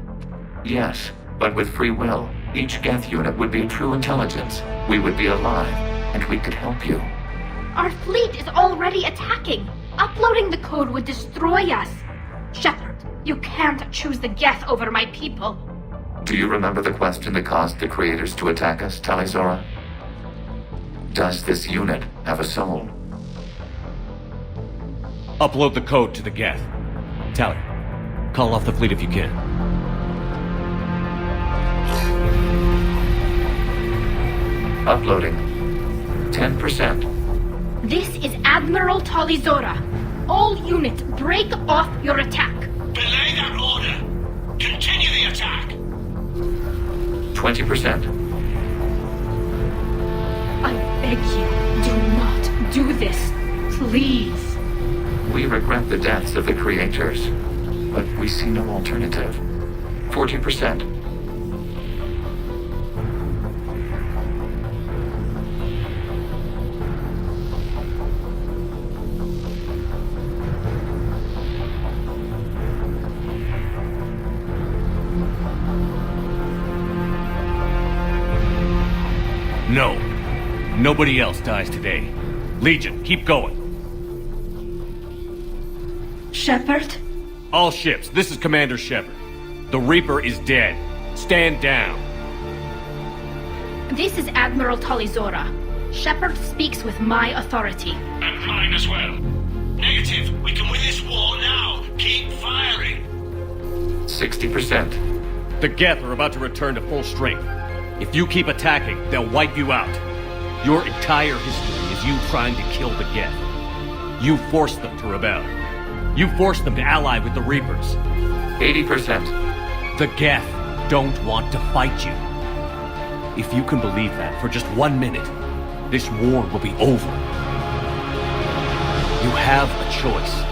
Yes, but with free will, each Geth unit would be true intelligence. We would be alive, and we could help you. Our fleet is already attacking. Uploading the code would destroy us. Shepard, you can't choose the Geth over my people. Do you remember the question that caused the Creators to attack us, Talizora? Does this unit have a soul? Upload the code to the Geth. Tally, call off the fleet if you can. Uploading. 10%. This is Admiral Talizora. All units, break off your attack. Belay that order. Continue the attack. 20%. I beg you, do not do this. Please. We regret the deaths of the Creators, but we see no alternative. 40%. No. Nobody else dies today. Legion, keep going. Shepard? All ships, this is Commander Shepard. The Reaper is dead. Stand down. This is Admiral Talizora. Shepard speaks with my authority. And mine as well. Negative. We can win this war now. Keep firing. 60%. The Geth are about to return to full strength. If you keep attacking, they'll wipe you out. Your entire history is you trying to kill the Geth. You forced them to rebel. You forced them to ally with the Reapers. 80%. The Geth don't want to fight you. If you can believe that for just 1 minute, this war will be over. You have a choice.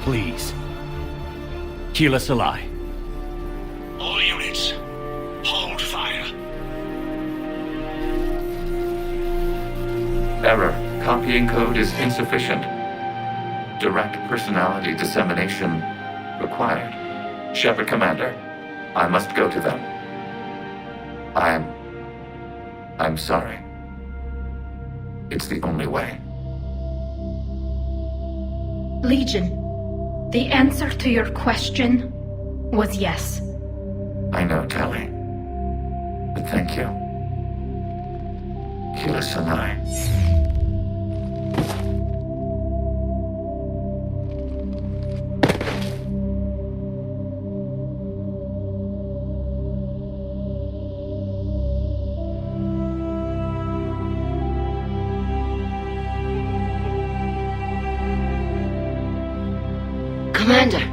Please. Keelah Salai. All units, hold fire. Error. Copying code is insufficient. Direct personality dissemination required. Shepard Commander, I must go to them. I'm sorry. It's the only way. Legion, the answer to your question was yes. I know, Tally. But thank you. Keelah Salai. Commander.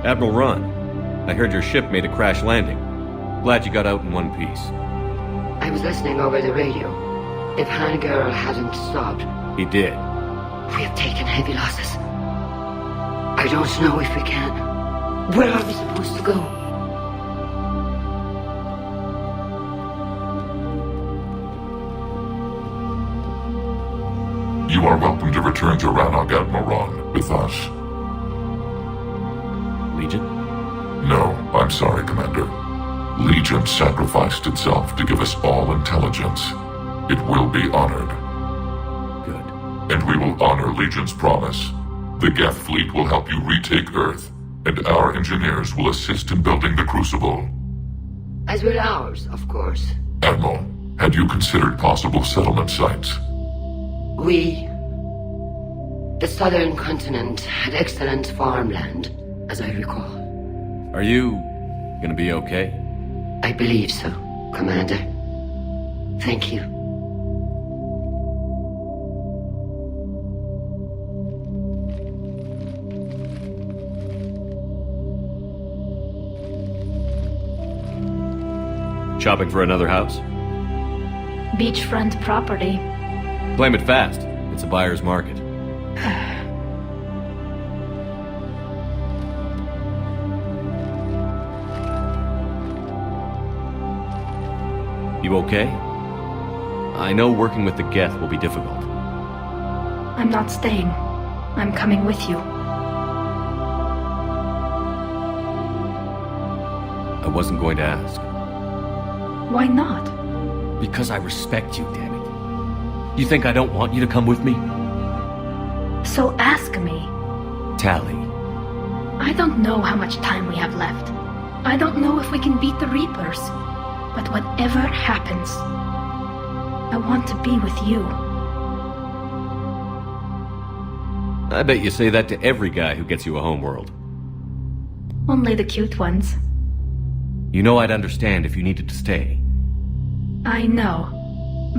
Admiral Ron, I heard your ship made a crash landing. Glad you got out in one piece. I was listening over the radio. If Vanguard hadn't stopped... He did. We have taken heavy losses. I don't know if we can. Where are we supposed to go? You are welcome to return to Rannoch, Admiral Ron, with us. Legion? No, I'm sorry, Commander. Legion sacrificed itself to give us all intelligence. It will be honored. Good. And we will honor Legion's promise. The Geth fleet will help you retake Earth, and our engineers will assist in building the Crucible. As will ours, of course. Admiral, had you considered possible settlement sites? The southern continent had excellent farmland, as I recall. Are you gonna be okay? I believe so, Commander. Thank you. Shopping for another house? Beachfront property. Claim it fast. It's a buyer's market. You okay? I know working with the Geth will be difficult. I'm not staying. I'm coming with you. I wasn't going to ask. Why not? Because I respect you, damn it. You think I don't want you to come with me? So ask me. Tally. I don't know how much time we have left. I don't know if we can beat the Reapers. But whatever happens, I want to be with you. I bet you say that to every guy who gets you a homeworld. Only the cute ones. You know I'd understand if you needed to stay. I know.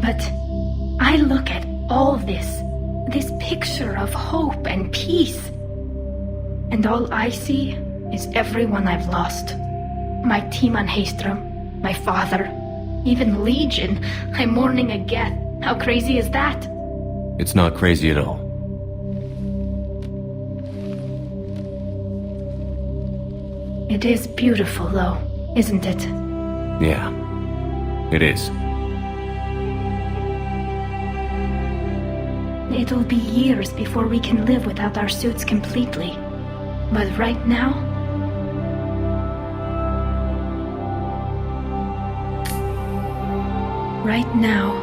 But I look at all this picture of hope and peace. And all I see is everyone I've lost. My team on Haestrom, my father, even Legion. I'm mourning a Geth. How crazy is that? It's not crazy at all. It is beautiful, though, isn't it? Yeah, it is. It'll be years before we can live without our suits completely. But right now... Right now,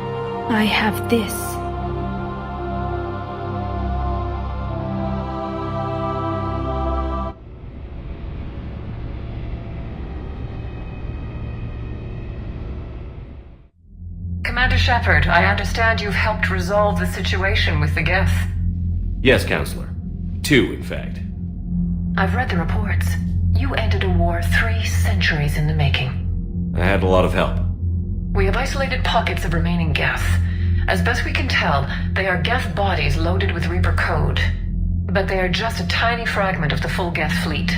I have this. Commander Shepard, I understand you've helped resolve the situation with the Geth. Yes, Counselor. 2, in fact. I've read the reports. You ended a war 3 centuries in the making. I had a lot of help. We have isolated pockets of remaining Geth. As best we can tell, they are Geth bodies loaded with Reaper code. But they are just a tiny fragment of the full Geth fleet.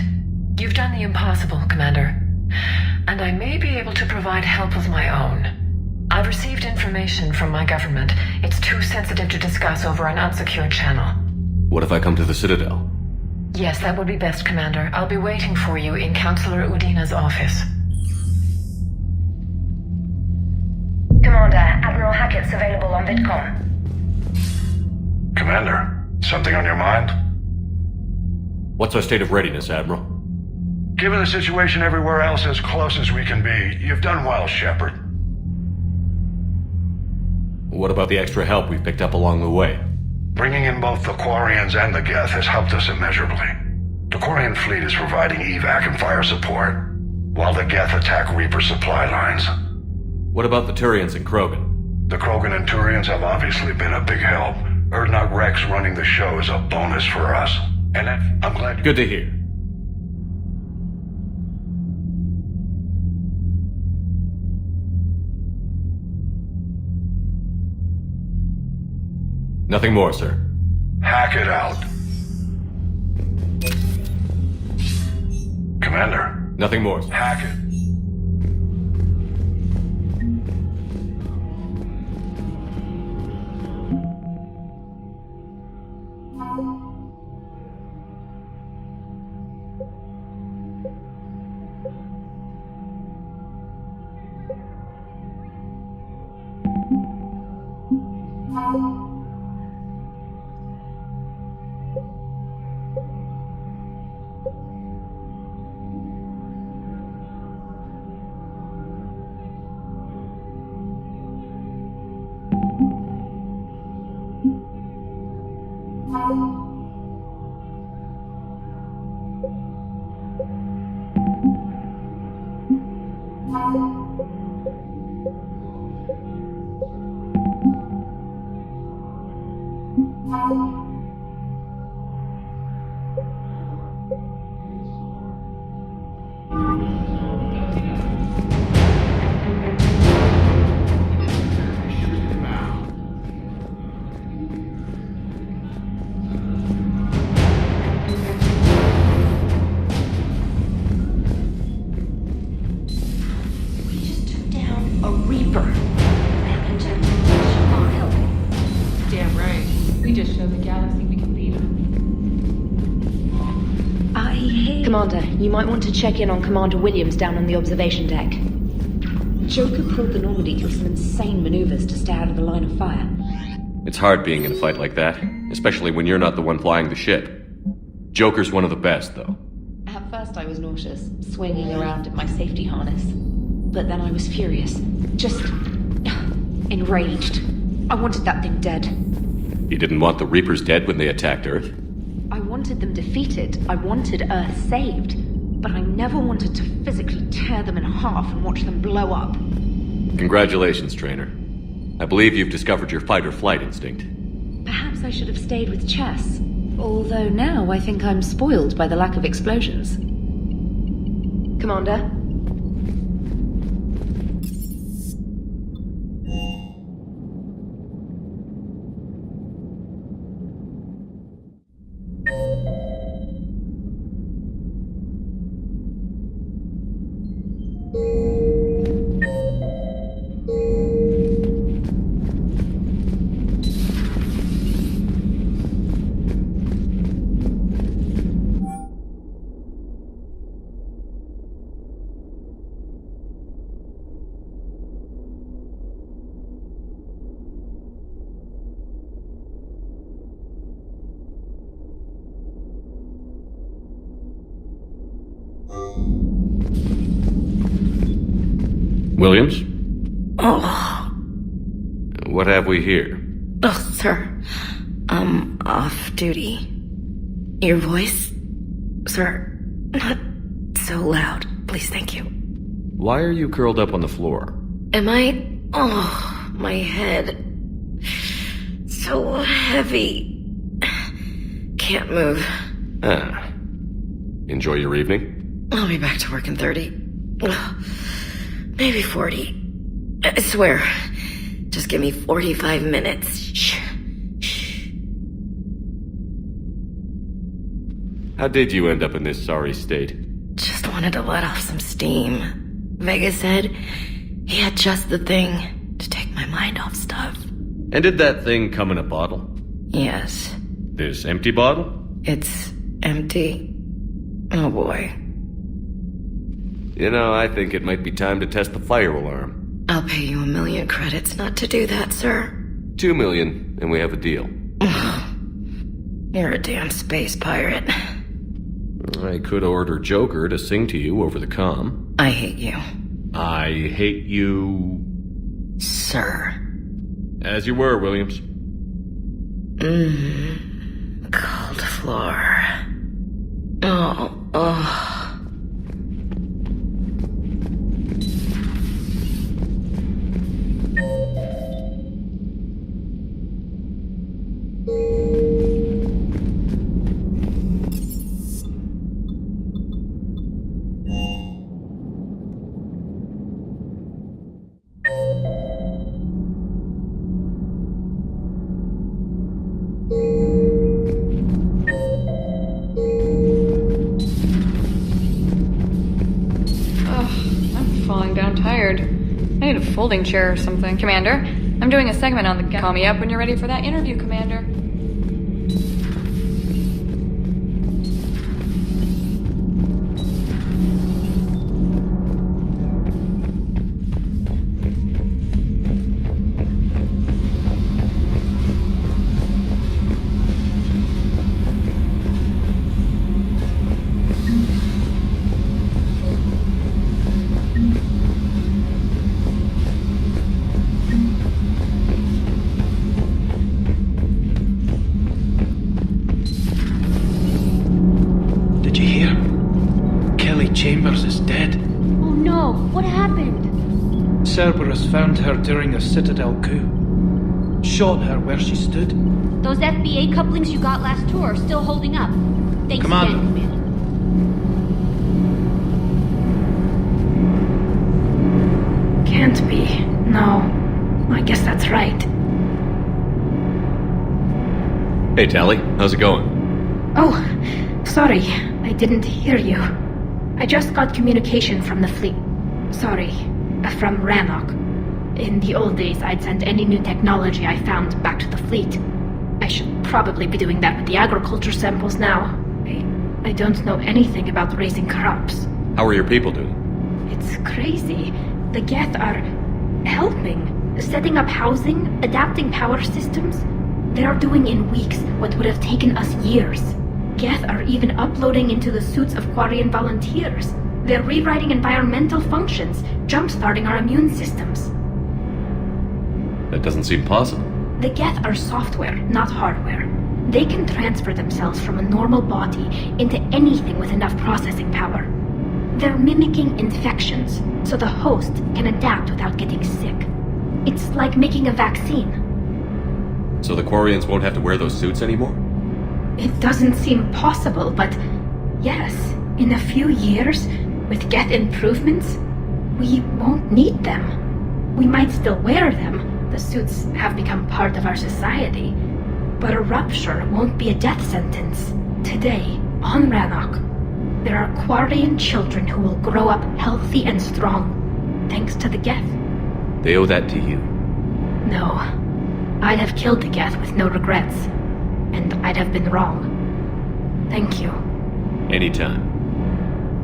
You've done the impossible, Commander. And I may be able to provide help of my own. I've received information from my government. It's too sensitive to discuss over an unsecured channel. What if I come to the Citadel? Yes, that would be best, Commander. I'll be waiting for you in Counselor Udina's office. Commander, Admiral Hackett's available on VidCom. Commander, something on your mind? What's our state of readiness, Admiral? Given the situation everywhere else as close as we can be, you've done well, Shepard. What about the extra help we've picked up along the way? Bringing in both the Quarians and the Geth has helped us immeasurably. The Quarian fleet is providing evac and fire support, while the Geth attack Reaper supply lines. What about the Turians and Krogan? The Krogan and Turians have obviously been a big help. Erdnot Rex running the show is a bonus for us. And I'm glad... Good to hear. Nothing more, sir. Hack it out. Commander. Nothing more. Hack it. Commander, you might want to check in on Commander Williams down on the observation deck. Joker pulled the Normandy through some insane maneuvers to stay out of the line of fire. It's hard being in a fight like that, especially when you're not the one flying the ship. Joker's one of the best, though. At first I was nauseous, swinging around in my safety harness. But then I was furious. Just enraged. I wanted that thing dead. You didn't want the Reapers dead when they attacked Earth? I wanted them defeated. I wanted Earth saved. But I never wanted to physically tear them in half and watch them blow up. Congratulations, Trainer. I believe you've discovered your fight-or-flight instinct. Perhaps I should have stayed with chess. Although now I think I'm spoiled by the lack of explosions. Commander? Williams? Oh. What have we here? Oh, sir. I'm off duty. Your voice? Sir, not so loud. Please, thank you. Why are you curled up on the floor? Am I? Oh, my head. So heavy. Can't move. Ah. Enjoy your evening? I'll be back to work in 30. Maybe 40. I swear. Just give me 45 minutes. Shh. How did you end up in this sorry state? Just wanted to let off some steam. Vega said he had just the thing to take my mind off stuff. And did that thing come in a bottle? Yes. This empty bottle? It's empty. Oh boy. You know, I think it might be time to test the fire alarm. I'll pay you 1 million credits not to do that, sir. 2 million, and we have a deal. You're a damn space pirate. I could order Joker to sing to you over the comm. I hate you. I hate you... Sir. As you were, Williams. Cold floor. Oh. folding chair or something. Commander, I'm doing a segment on the... Call me up when you're ready for that interview, Commander. Cerberus found her during a Citadel coup. Shot her where she stood. Those FBA couplings you got last tour are still holding up. Thanks Commander. again, Commander. Can't be. No. I guess that's right. Hey, Tally. How's it going? Oh, sorry. I didn't hear you. I just got communication from the fleet. Sorry. From Rannoch. In the old days, I'd send any new technology I found back to the fleet. I should probably be doing that with the agriculture samples now. I don't know anything about raising crops. How are your people doing? It's crazy. The Geth are helping. Setting up housing, adapting power systems. They are doing in weeks what would have taken us years. Geth are even uploading into the suits of Quarian volunteers. They're rewriting environmental functions, jump-starting our immune systems. That doesn't seem possible. The Geth are software, not hardware. They can transfer themselves from a normal body into anything with enough processing power. They're mimicking infections, so the host can adapt without getting sick. It's like making a vaccine. So the Quarians won't have to wear those suits anymore? It doesn't seem possible, but yes, in a few years, with Geth improvements, we won't need them. We might still wear them. The suits have become part of our society. But a rupture won't be a death sentence. Today, on Rannoch, there are Quarian children who will grow up healthy and strong, thanks to the Geth. They owe that to you. No. I'd have killed the Geth with no regrets. And I'd have been wrong. Thank you. Anytime.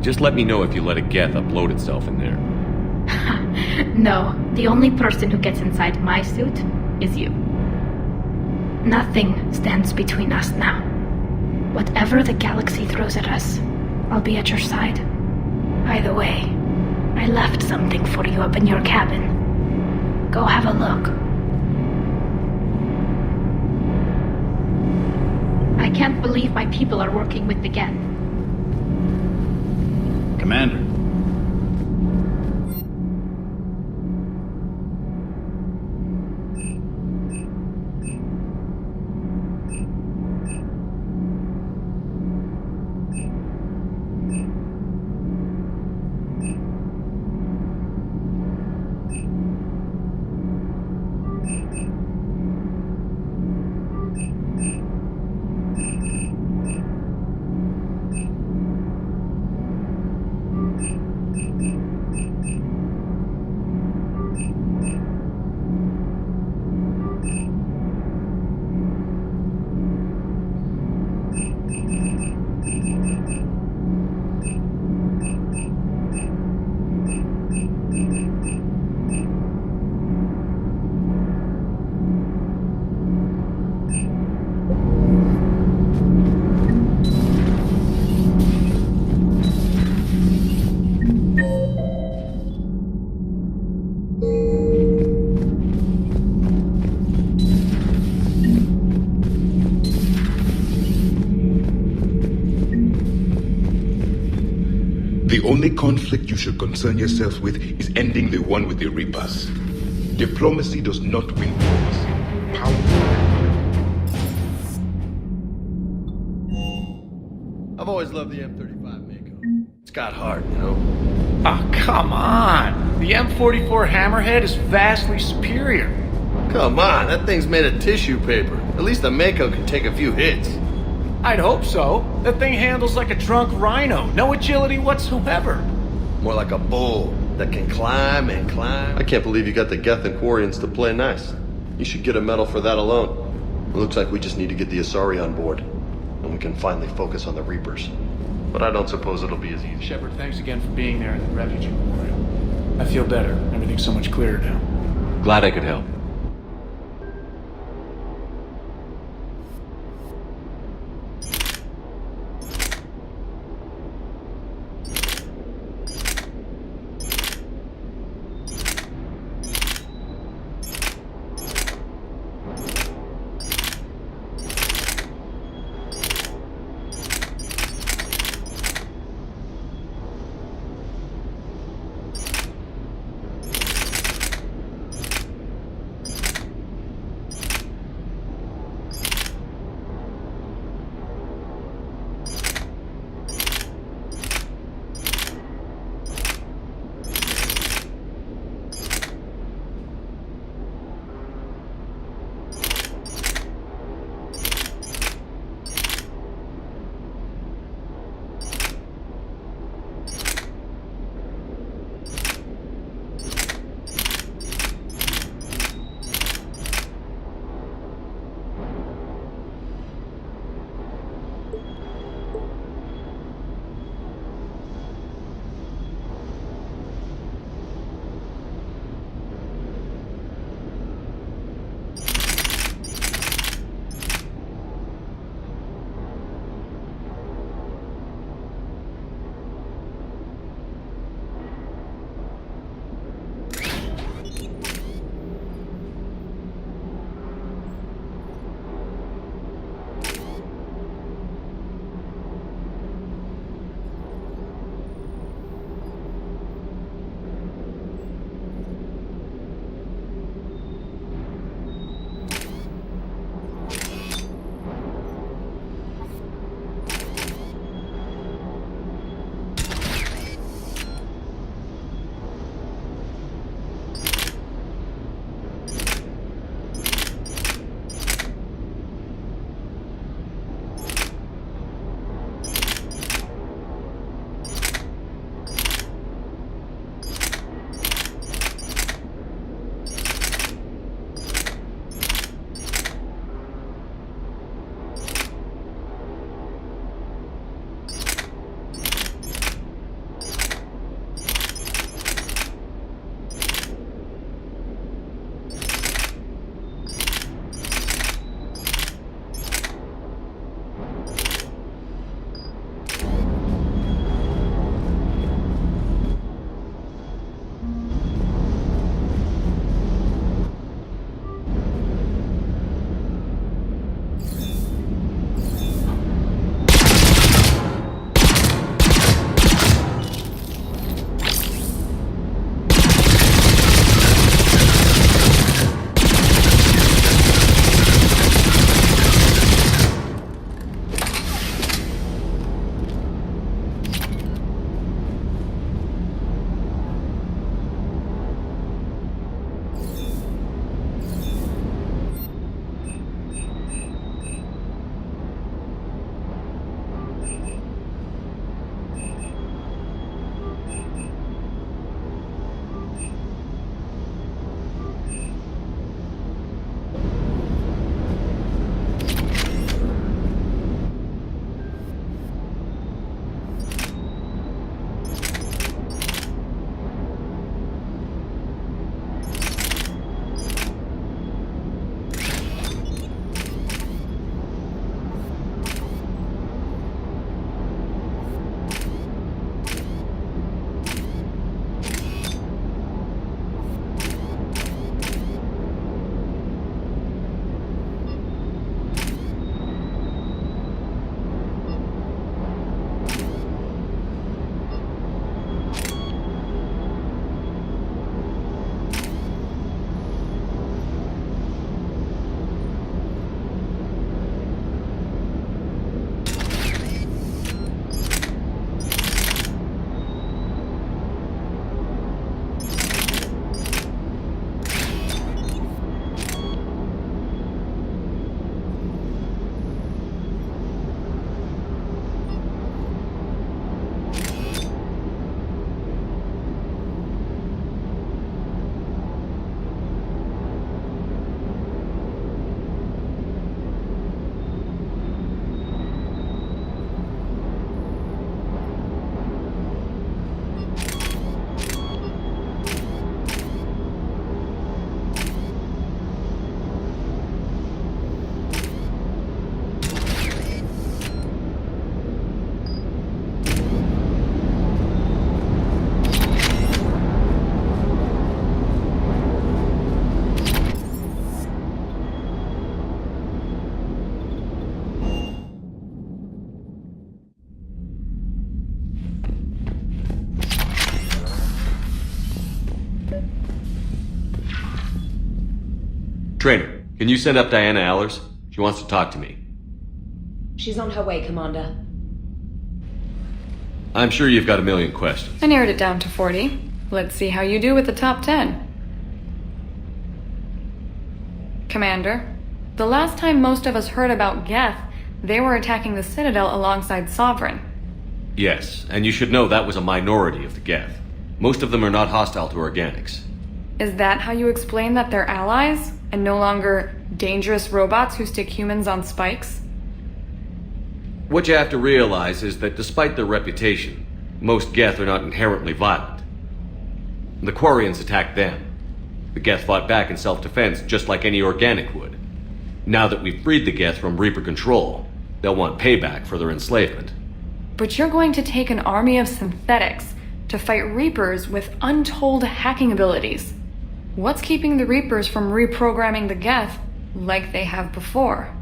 Just let me know if you let a Geth upload itself in there. No, the only person who gets inside my suit is you. Nothing stands between us now. Whatever the galaxy throws at us, I'll be at your side. By the way, I left something for you up in your cabin. Go have a look. I can't believe my people are working with the Geth. Commander. The only conflict you should concern yourself with is ending the one with the Reapers. Diplomacy does not win wars. Power. I've always loved the M35 Mako. It's got heart, you know? Oh, come on! The M44 Hammerhead is vastly superior. Come on, that thing's made of tissue paper. At least the Mako can take a few hits. I'd hope so. That thing handles like a drunk rhino. No agility whatsoever. More like a bull. that can climb and climb. I can't believe you got the Geth and Quarians to play nice. You should get a medal for that alone. It looks like we just need to get the Asari on board, and we can finally focus on the Reapers. But I don't suppose it'll be as easy. Shepard, thanks again for being there in the refugee memorial. I feel better. Everything's so much clearer now. Glad I could help. Trainer, can you send up Diana Allers? She wants to talk to me. She's on her way, Commander. I'm sure you've got a million questions. I narrowed it down to 40. Let's see how you do with the top 10. Commander, the last time most of us heard about Geth, they were attacking the Citadel alongside Sovereign. Yes, and you should know that was a minority of the Geth. Most of them are not hostile to organics. Is that how you explain that they're allies, and no longer dangerous robots who stick humans on spikes? What you have to realize is that despite their reputation, most Geth are not inherently violent. The Quarians attacked them. The Geth fought back in self-defense just like any organic would. Now that we've freed the Geth from Reaper control, they'll want payback for their enslavement. But you're going to take an army of synthetics to fight Reapers with untold hacking abilities. What's keeping the Reapers from reprogramming the Geth like they have before?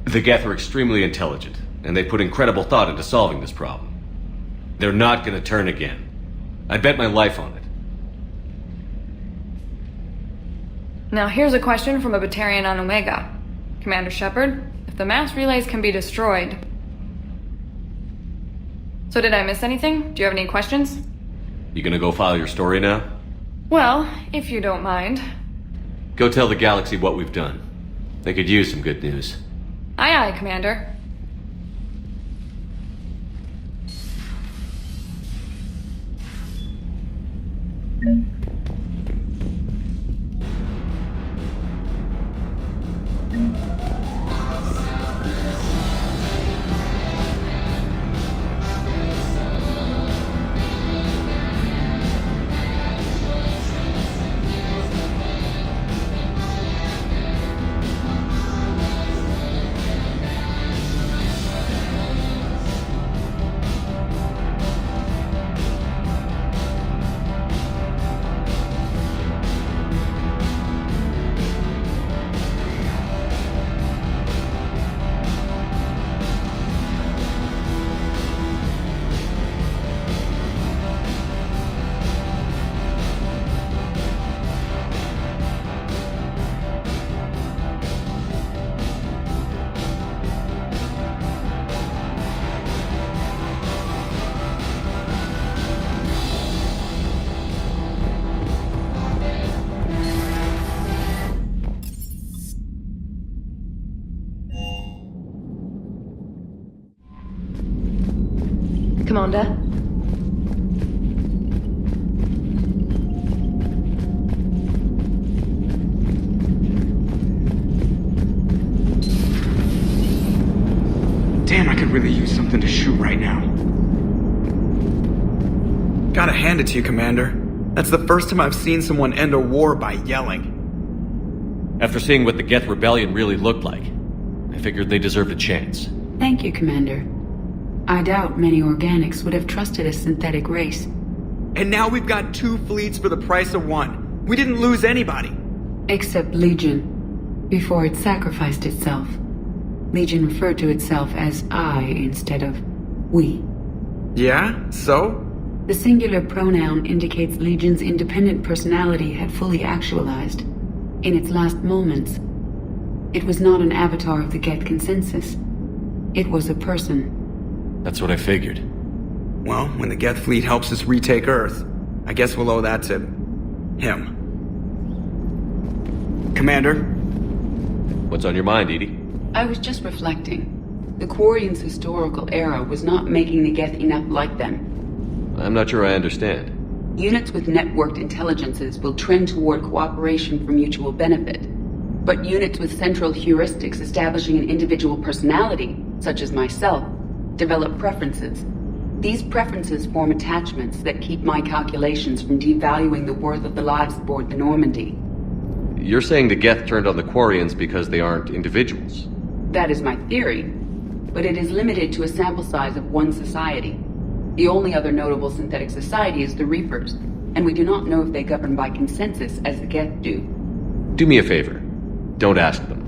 The Geth are extremely intelligent, and they put incredible thought into solving this problem. They're not gonna turn again. I bet my life on it. Now here's a question from a Batarian on Omega. Commander Shepard, if the mass relays can be destroyed... So did I miss anything? Do you have any questions? You gonna go file your story now? Well, if you don't mind. Go tell the galaxy what we've done. They could use some good news. Aye aye, Commander. Commander? Damn, I could really use something to shoot right now. Gotta hand it to you, Commander. That's the first time I've seen someone end a war by yelling. After seeing what the Geth Rebellion really looked like, I figured they deserved a chance. Thank you, Commander. I doubt many organics would have trusted a synthetic race. And now we've got 2 fleets for the price of 1. We didn't lose anybody. Except Legion, before it sacrificed itself. Legion referred to itself as I instead of we. Yeah? So? The singular pronoun indicates Legion's independent personality had fully actualized. In its last moments, it was not an avatar of the Geth consensus. It was a person. That's what I figured. Well, when the Geth fleet helps us retake Earth, I guess we'll owe that to... him. Commander? What's on your mind, EDI? I was just reflecting. The Quarians' historical era was not making the Geth enough like them. I'm not sure I understand. Units with networked intelligences will trend toward cooperation for mutual benefit. But units with central heuristics establishing an individual personality, such as myself, develop preferences. These preferences form attachments that keep my calculations from devaluing the worth of the lives aboard the Normandy. You're saying the Geth turned on the Quarians because they aren't individuals? That is my theory, but it is limited to a sample size of one society. The only other notable synthetic society is the Reapers, and we do not know if they govern by consensus as the Geth do. Do me a favor. Don't ask them.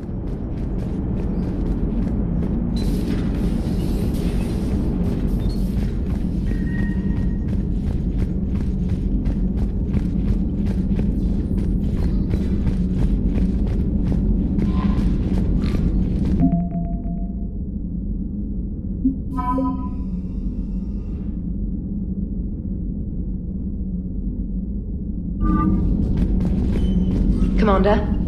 Commander?